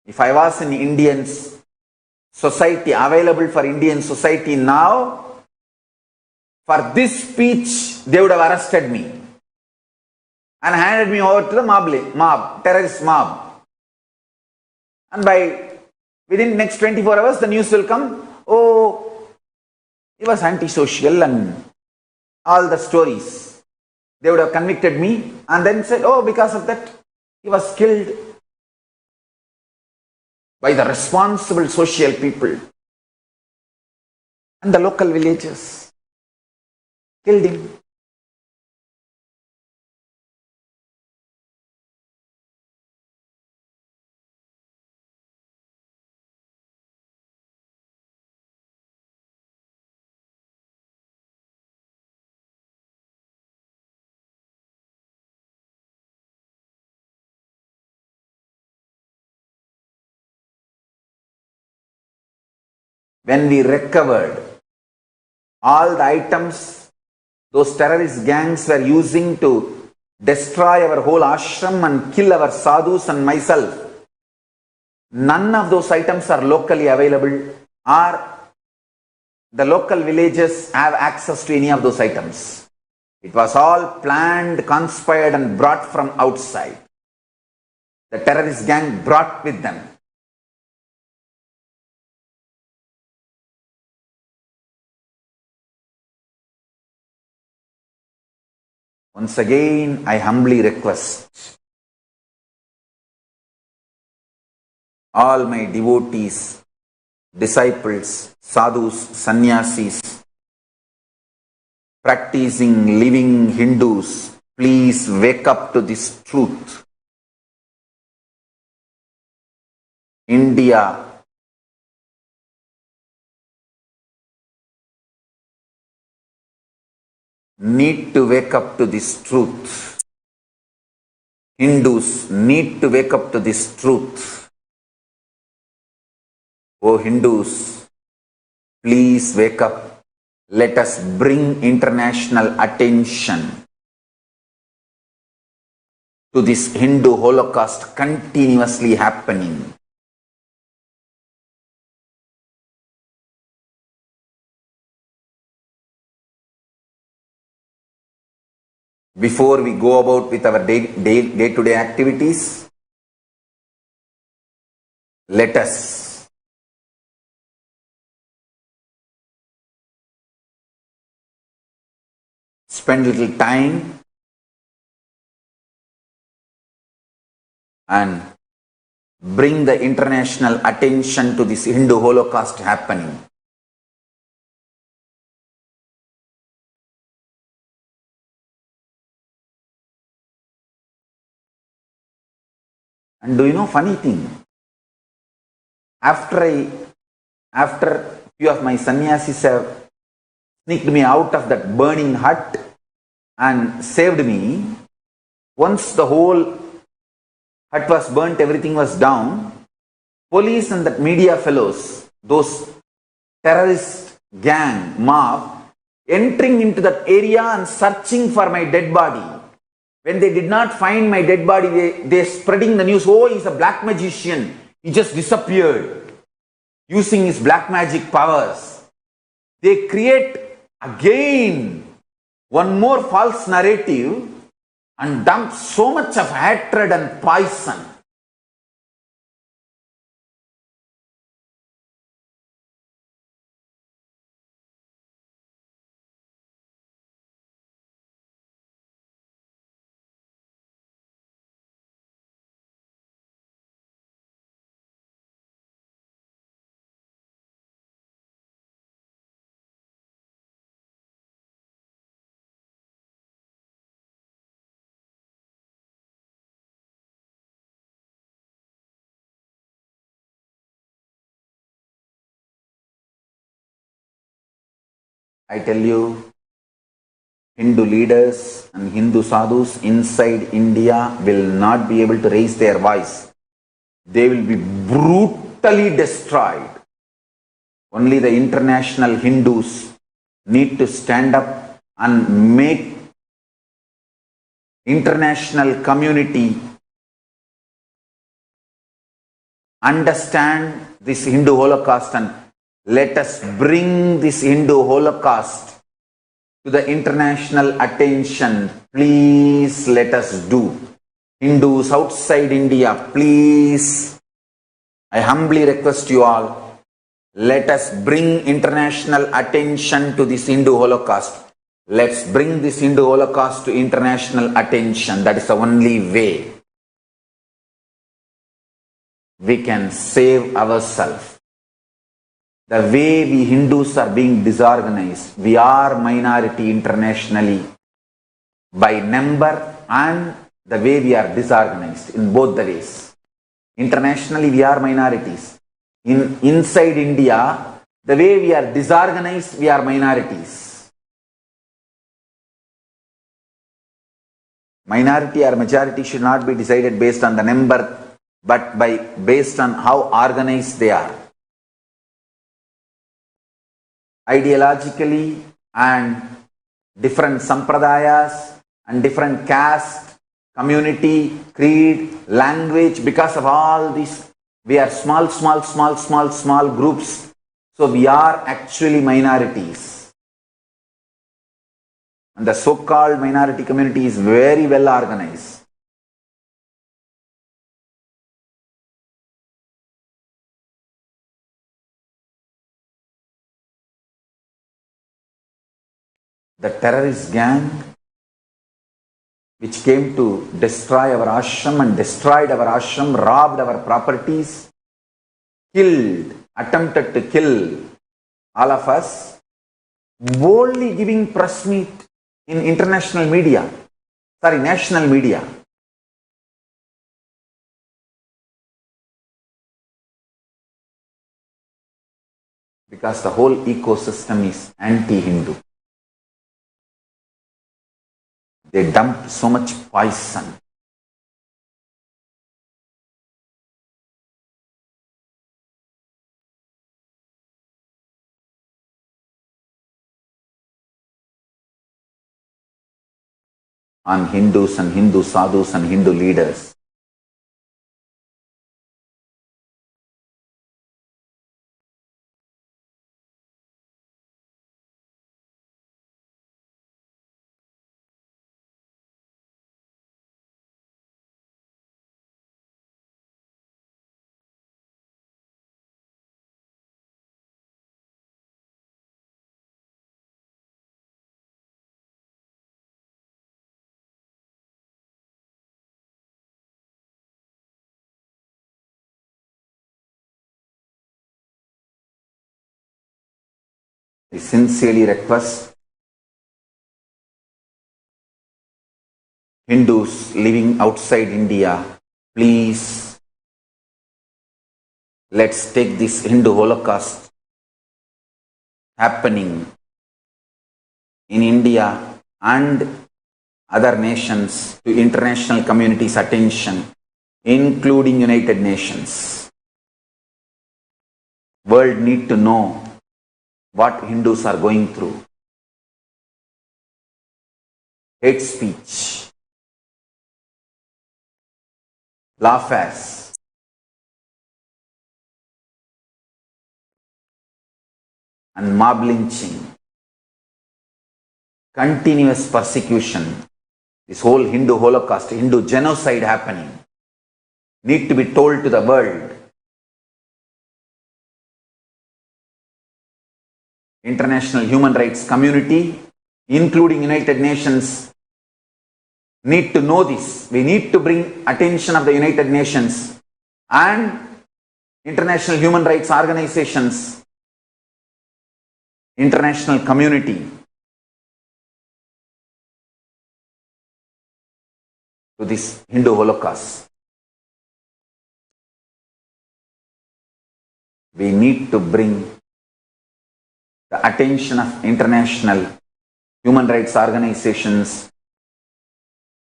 If I was in Indian society, available for Indian society now, for this speech, they would have arrested me and handed me over to the terrorist mob. And within next 24 hours, the news will come, oh, he was antisocial and all the stories. They would have convicted me and then said, oh, because of that, he was killed by the responsible social people and the local villagers. Killed him. when we recovered all the items those terrorist gangs were using to destroy our whole ashram and kill our sadhus and myself, none of those items are locally available, or the local villages have access to any of those items. It was all planned, conspired and brought from outside. The terrorist gang brought with them. Once again, I humbly request all my devotees, disciples, sadhus, sannyasis, practicing, living Hindus, please wake up to this truth. India need to wake up to this truth. Hindus need to wake up to this truth. Oh Hindus, please wake up. Let us bring international attention to this Hindu Holocaust continuously happening. Before we go about with our day-to-day activities, let us spend little time and bring the international attention to this Hindu Holocaust happening. And do you know funny thing? After few of my sannyasis have sneaked me out of that burning hut and saved me, once the whole hut was burnt, everything was down, police and that media fellows, those terrorist gang, mob, entering into that area and searching for my dead body. When they did not find my dead body, they spreading the news, oh, he's a black magician, he just disappeared, using his black magic powers. They create again one more false narrative and dump so much of hatred and poison. I tell you, Hindu leaders and Hindu sadhus inside India will not be able to raise their voice. They will be brutally destroyed. Only the international Hindus need to stand up and make international community understand this Hindu Holocaust, and let us bring this Hindu Holocaust to the international attention. Please let us do. Hindus outside India, please, I humbly request you all, let us bring international attention to this Hindu Holocaust. Let's bring this Hindu Holocaust to international attention. That is the only way we can save ourselves. The way we Hindus are being disorganized, we are minority internationally by number, and the way we are disorganized in both the ways. Internationally, we are minorities. Inside India, the way we are disorganized, we are minorities. Minority or majority should not be decided based on the number, but based on how organized they are. ideologically, and different sampradayas and different caste, community, creed, language. Because of all this, we are small groups. So we are actually minorities. And the so-called minority community is very well organized. The terrorist gang which came to destroy our ashram and destroyed our ashram, robbed our properties, killed, attempted to kill all of us, boldly giving press meet in national media. Because the whole ecosystem is anti-Hindu. They dumped so much poison. On Hindus and Hindu sadhus and Hindu leaders. I sincerely request Hindus living outside India, please, let's take this Hindu Holocaust happening in India and other nations to international community's attention, including United Nations. World need to know what Hindus are going through. Hate speech, lawfare, and mob lynching, continuous persecution, this whole Hindu Holocaust, Hindu genocide happening, need to be told to the world. International human rights community, including United Nations, need to know this. We need to bring attention of the United Nations and international human rights organizations, international community to this Hindu Holocaust. We need to bring the attention of international human rights organizations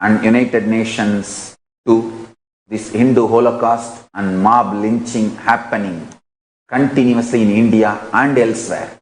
and United Nations to this Hindu Holocaust and mob lynching happening continuously in India and elsewhere.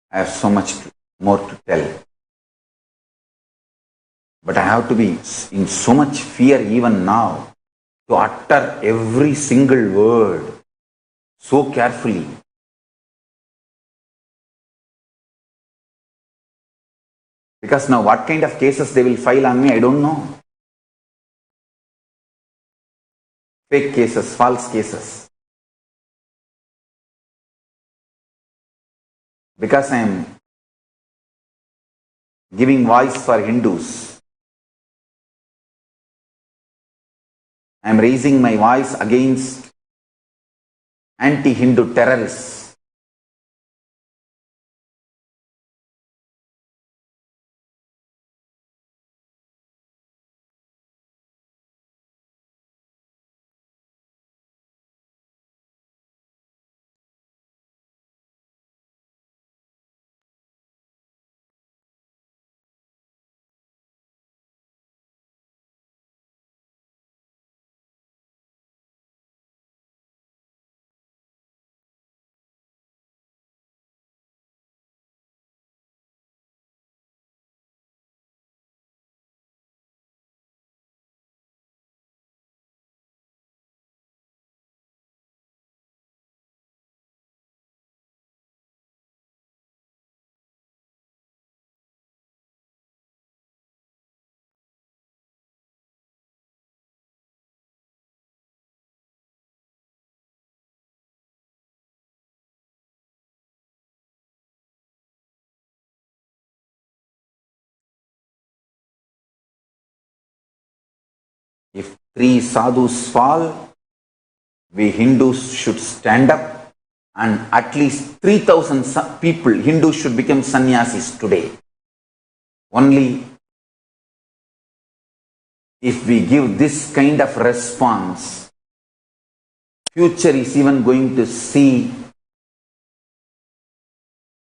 I have so much more to tell. But I have to be in so much fear even now to utter every single word so carefully. Because now what kind of cases they will file on me, I don't know. Fake cases, false cases. Because I am giving voice for Hindus. I am raising my voice against anti-Hindu terrorists. If 3 sadhus fall, we Hindus should stand up and at least 3,000 people, Hindus should become sannyasis today. Only if we give this kind of response, future is even going to see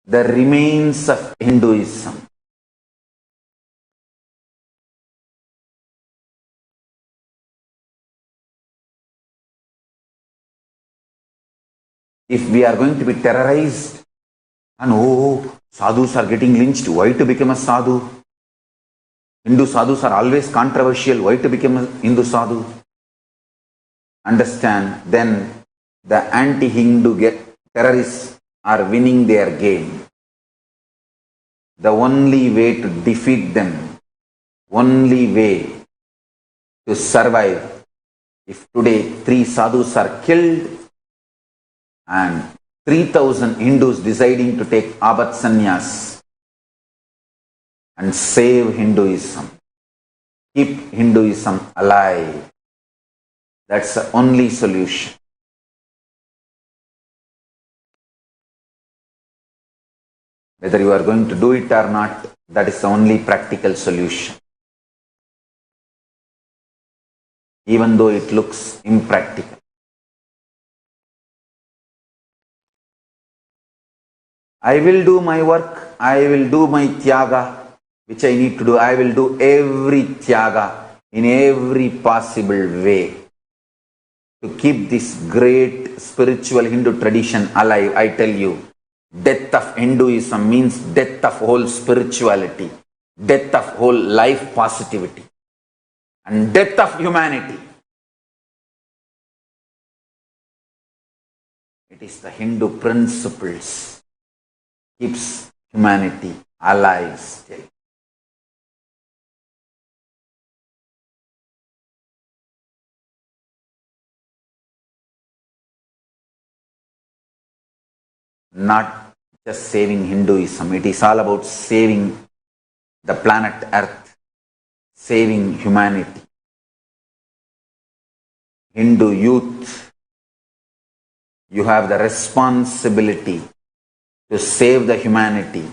the remains of Hinduism. If we are going to be terrorized and sadhus are getting lynched, why to become a sadhu? Hindu sadhus are always controversial, why to become a Hindu sadhu? Understand, then the anti-Hindu terrorists are winning their game. The only way to defeat them, only way to survive, if today 3 sadhus are killed and 3,000 Hindus deciding to take Abhat Sannyas and save Hinduism, keep Hinduism alive. That's the only solution. Whether you are going to do it or not, that is the only practical solution. Even though it looks impractical. I will do my work, I will do my tyaga, which I need to do. I will do every tyaga in every possible way to keep this great spiritual Hindu tradition alive. I tell you, death of Hinduism means death of whole spirituality, death of whole life positivity, and death of humanity. It is the Hindu principles keeps humanity alive still. Not just saving Hinduism, it is all about saving the planet Earth, saving humanity. Hindu youth, you have the responsibility to save the humanity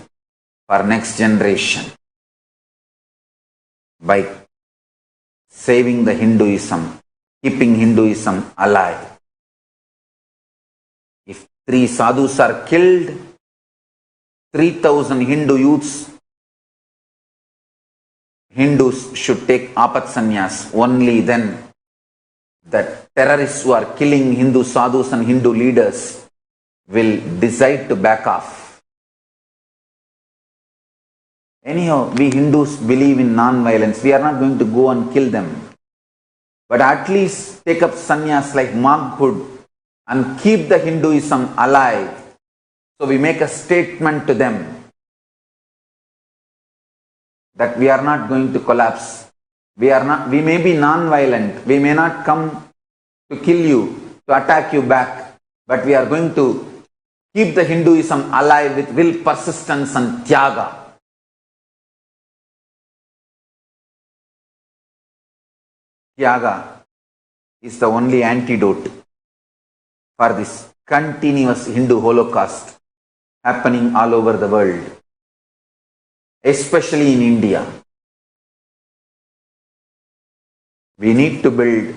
for next generation by saving the Hinduism, keeping Hinduism alive. If 3 sadhus are killed, 3,000 Hindu youths, Hindus should take Apat Sannyas. Only then the terrorists who are killing Hindu sadhus and Hindu leaders will decide to back off. Anyhow, we Hindus believe in non-violence. We are not going to go and kill them. But at least take up sannyas like monkhood and keep the Hinduism alive. So we make a statement to them. that we are not going to collapse. We may be non-violent. We may not come to kill you, to attack you back, but we are going to keep the Hinduism alive with will, persistence and tyaga. Tyaga is the only antidote for this continuous Hindu Holocaust happening all over the world, especially in India. We need to build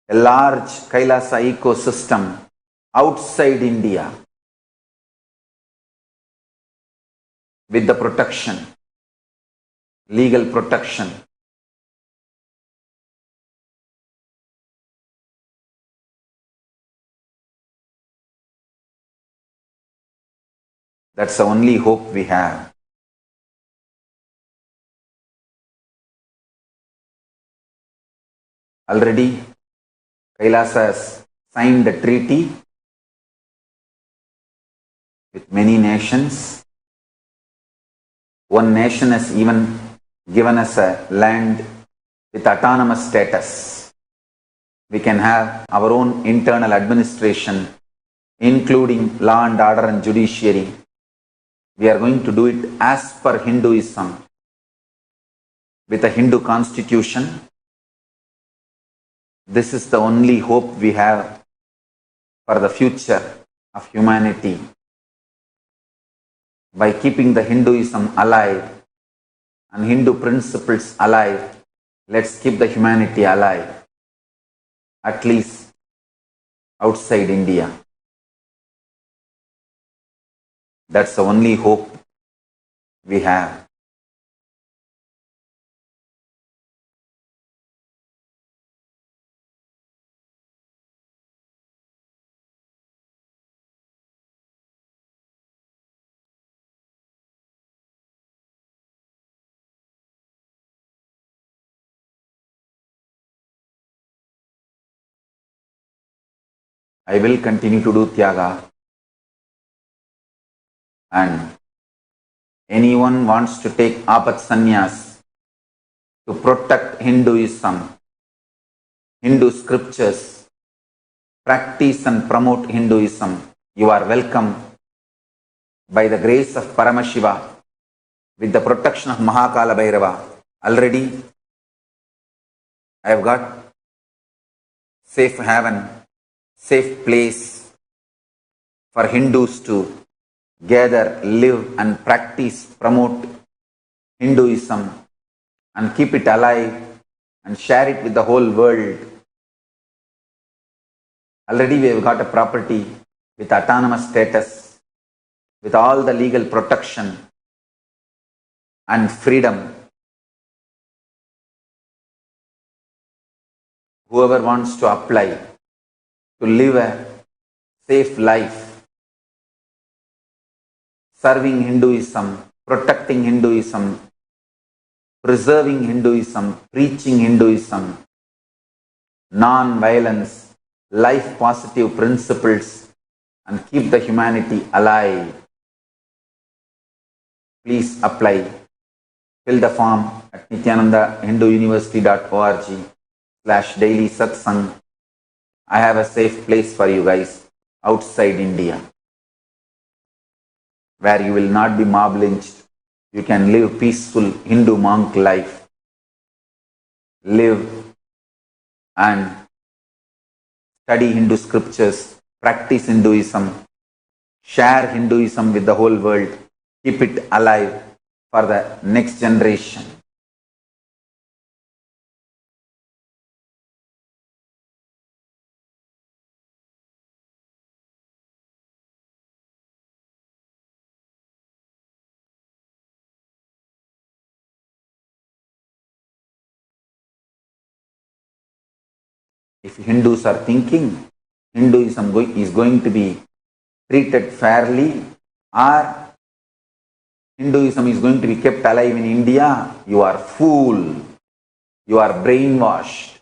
a large Kailasa ecosystem outside India with the protection, legal protection. That's the only hope we have. Already, Kailasa has signed a treaty with many nations. One nation has even given us a land with autonomous status. We can have our own internal administration, including law and order and judiciary. We are going to do it as per Hinduism, with a Hindu constitution. This is the only hope we have for the future of humanity. By keeping the Hinduism alive and Hindu principles alive, let's keep the humanity alive, at least outside India. That's the only hope we have. I will continue to do tyaga, and anyone wants to take apat sannyas to protect Hinduism, Hindu scriptures, practice and promote Hinduism, you are welcome by the grace of Paramashiva, with the protection of Mahakala Bhairava. Already I have got safe haven, safe place for Hindus to gather, live and practice, promote Hinduism and keep it alive and share it with the whole world. Already we have got a property with autonomous status, with all the legal protection and freedom. Whoever wants to apply to live a safe life, serving Hinduism, protecting Hinduism, preserving Hinduism, preaching Hinduism, non-violence, life positive principles, and keep the humanity alive, please apply. Fill the form at nithyananda-hinduuniversity.org/daily satsang. I have a safe place for you guys outside India, where you will not be mob lynched. You can live peaceful Hindu monk life. Live and study Hindu scriptures, practice Hinduism, share Hinduism with the whole world, keep it alive for the next generation. If Hindus are thinking Hinduism is going to be treated fairly, or Hinduism is going to be kept alive in India, you are fool. You are brainwashed.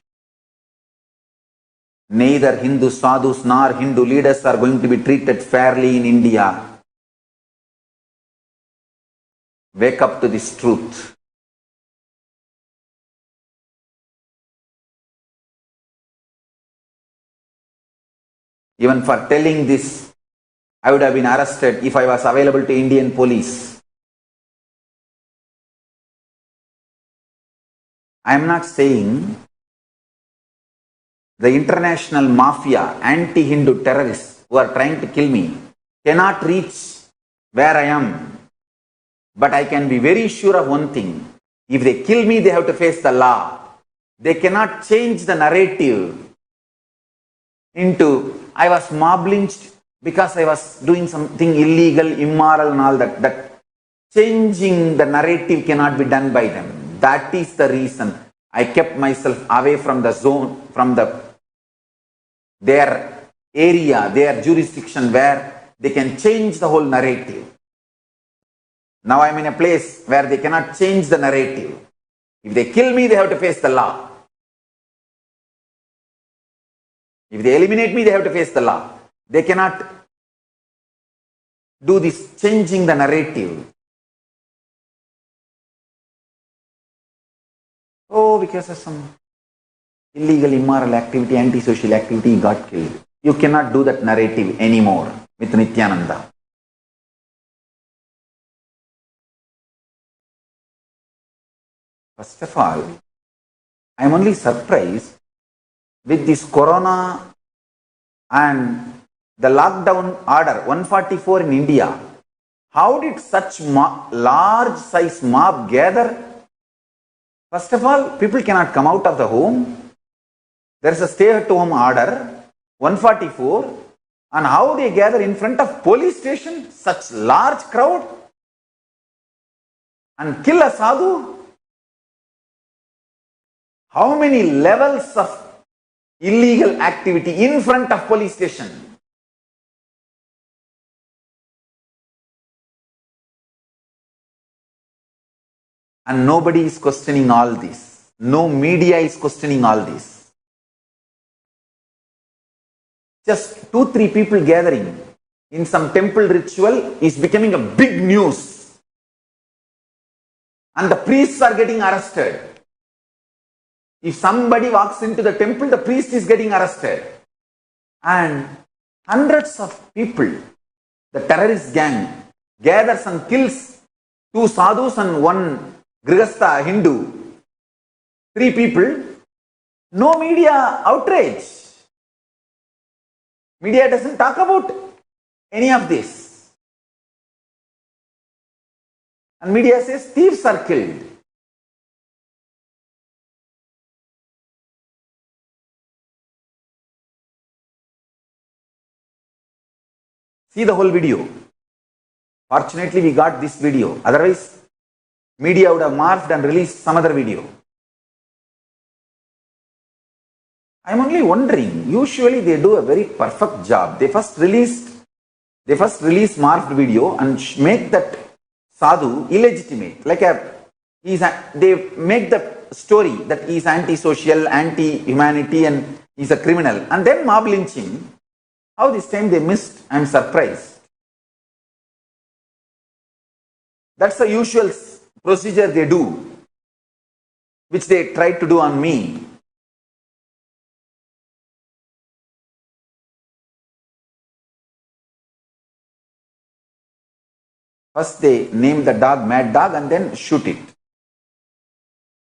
Neither Hindu sadhus nor Hindu leaders are going to be treated fairly in India. Wake up to this truth. Even for telling this, I would have been arrested if I was available to Indian police. I am not saying the international mafia, anti-Hindu terrorists who are trying to kill me cannot reach where I am. But I can be very sure of one thing. If they kill me, they have to face the law. They cannot change the narrative into, I was mob lynched because I was doing something illegal, immoral and all that. That changing the narrative cannot be done by them. That is the reason I kept myself away from the zone, from their area, their jurisdiction where they can change the whole narrative. Now I am in a place where they cannot change the narrative. If they kill me, they have to face the law. If they eliminate me, they have to face the law. They cannot do this changing the narrative. Oh, because of some illegal, immoral activity, antisocial activity, he got killed. You cannot do that narrative anymore with Nithyananda. First of all, I am only surprised with this corona and the lockdown order 144 in India. How did such large size mob gather? First of all, people cannot come out of the home. There is a stay at home order 144, and how they gather in front of police station, such large crowd, and kill a sadhu? How many levels of illegal activity in front of police station? And nobody is questioning all this. No media is questioning all this. Just 2-3 people gathering in some temple ritual is becoming a big news. And the priests are getting arrested. If somebody walks into the temple, the priest is getting arrested. And hundreds of people, the terrorist gang, gathers and kills 2 sadhus and 1 grihastha Hindu. 3 people. No media outrage. Media doesn't talk about any of this. And media says thieves are killed. See the whole video. Fortunately, we got this video. Otherwise, media would have morphed and released some other video. I am only wondering, usually they do a very perfect job. They first release morphed video and make that sadhu illegitimate. They make the story that he is antisocial, anti-humanity and he is a criminal. And then mob lynching. How this time they missed? I am surprised. That's the usual procedure they do, which they tried to do on me. First they name the dog mad dog and then shoot it.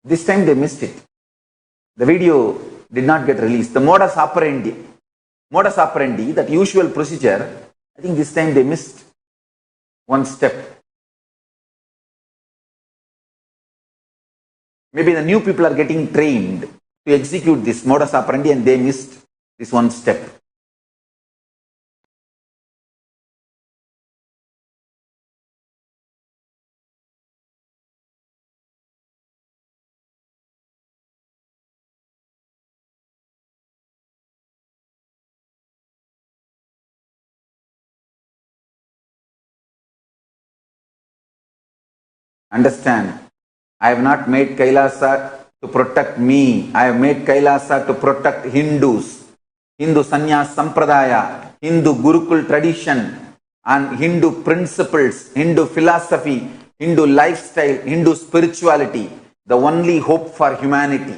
This time they missed it. The video did not get released. The modus operandi, that usual procedure, I think this time they missed one step. Maybe the new people are getting trained to execute this modus operandi and they missed this one step. Understand, I have not made Kailasa to protect me. I have made Kailasa to protect Hindus, Hindu Sannyas Sampradaya, Hindu Gurukul tradition, and Hindu principles, Hindu philosophy, Hindu lifestyle, Hindu spirituality, the only hope for humanity.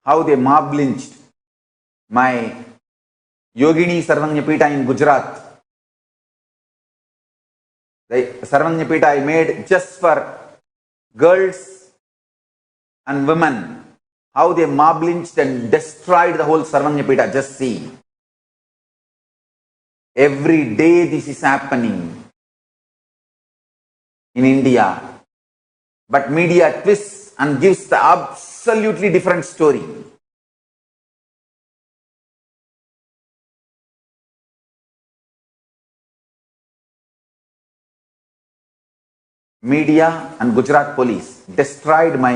how they mob lynched my Yogini Sarvanyapita in Gujarat. The Sarvanyapita I made just for girls and women. How they mob lynched and destroyed the whole Sarvanyapita. Just see. Every day this is happening in India. But media twists and gives the absolutely different story. Media and Gujarat police destroyed my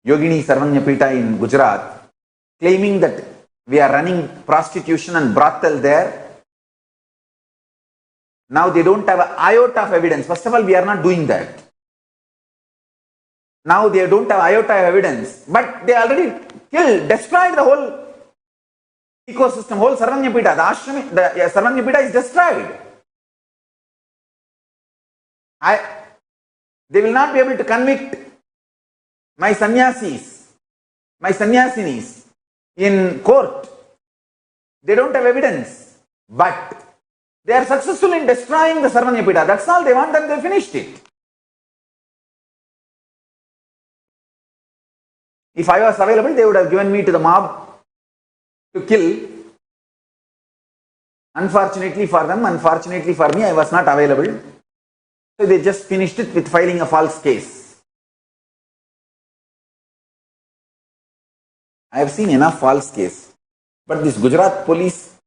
Yogini Sarvanyapita in Gujarat, claiming that we are running prostitution and brothel there. Now they don't have an iota of evidence. First of all, we are not doing that. Now they don't have iota of evidence, but they already killed, destroyed the whole ecosystem, whole Sarvanyapita. The Sarvanyapita is destroyed. They will not be able to convict my sannyasis, my sannyasinis in court. They don't have evidence, but they are successful in destroying the Sarvanyapita. That's all they want, and they finished it. If I was available, they would have given me to the mob to kill. Unfortunately for them, unfortunately for me, I was not available. So they just finished it with filing a false case. I have seen enough false case. But this Gujarat police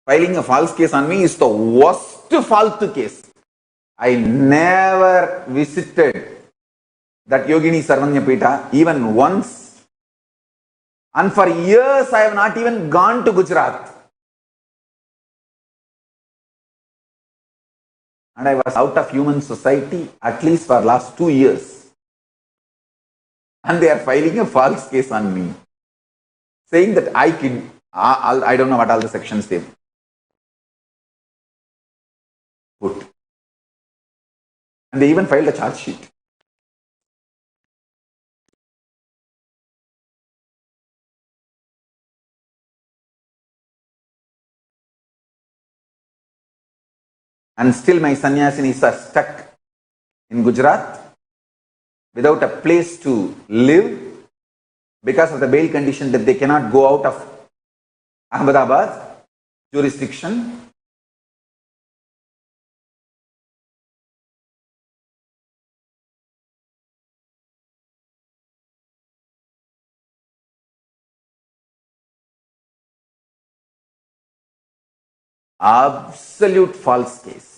filing a false case on me is the worst false case. I never visited that Yogini Sarvanyapita even once. And for years I have not even gone to Gujarat. And I was out of human society at least for last 2 years. And they are filing a false case on me, saying that I don't know what all the sections they put. And they even filed a charge sheet. And still my sannyasinis are stuck in Gujarat without a place to live because of the bail condition that they cannot go out of Ahmedabad jurisdiction. Absolute false case.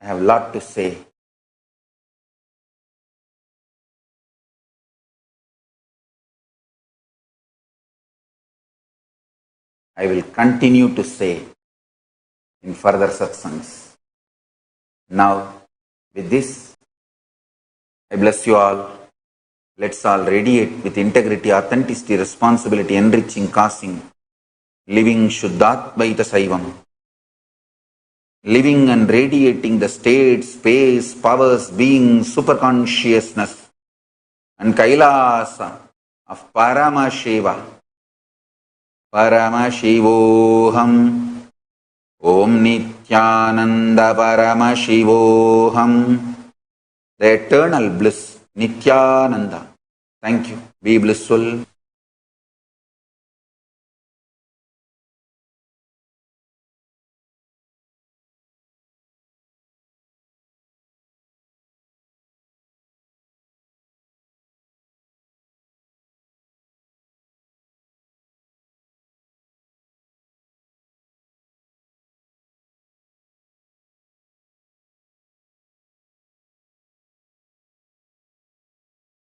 I have a lot to say. I will continue to say in further satsangs. Now, with this, I bless you all. Let's all radiate with integrity, authenticity, responsibility, enriching, causing, living Shuddhatvaita Saivam. Living and radiating the state, space, powers, being, superconsciousness, and Kailasa of Paramashiva Paramashivoham. Om Nithyananda Paramashivoham. The eternal bliss, Nithyananda. Thank you. Be blissful.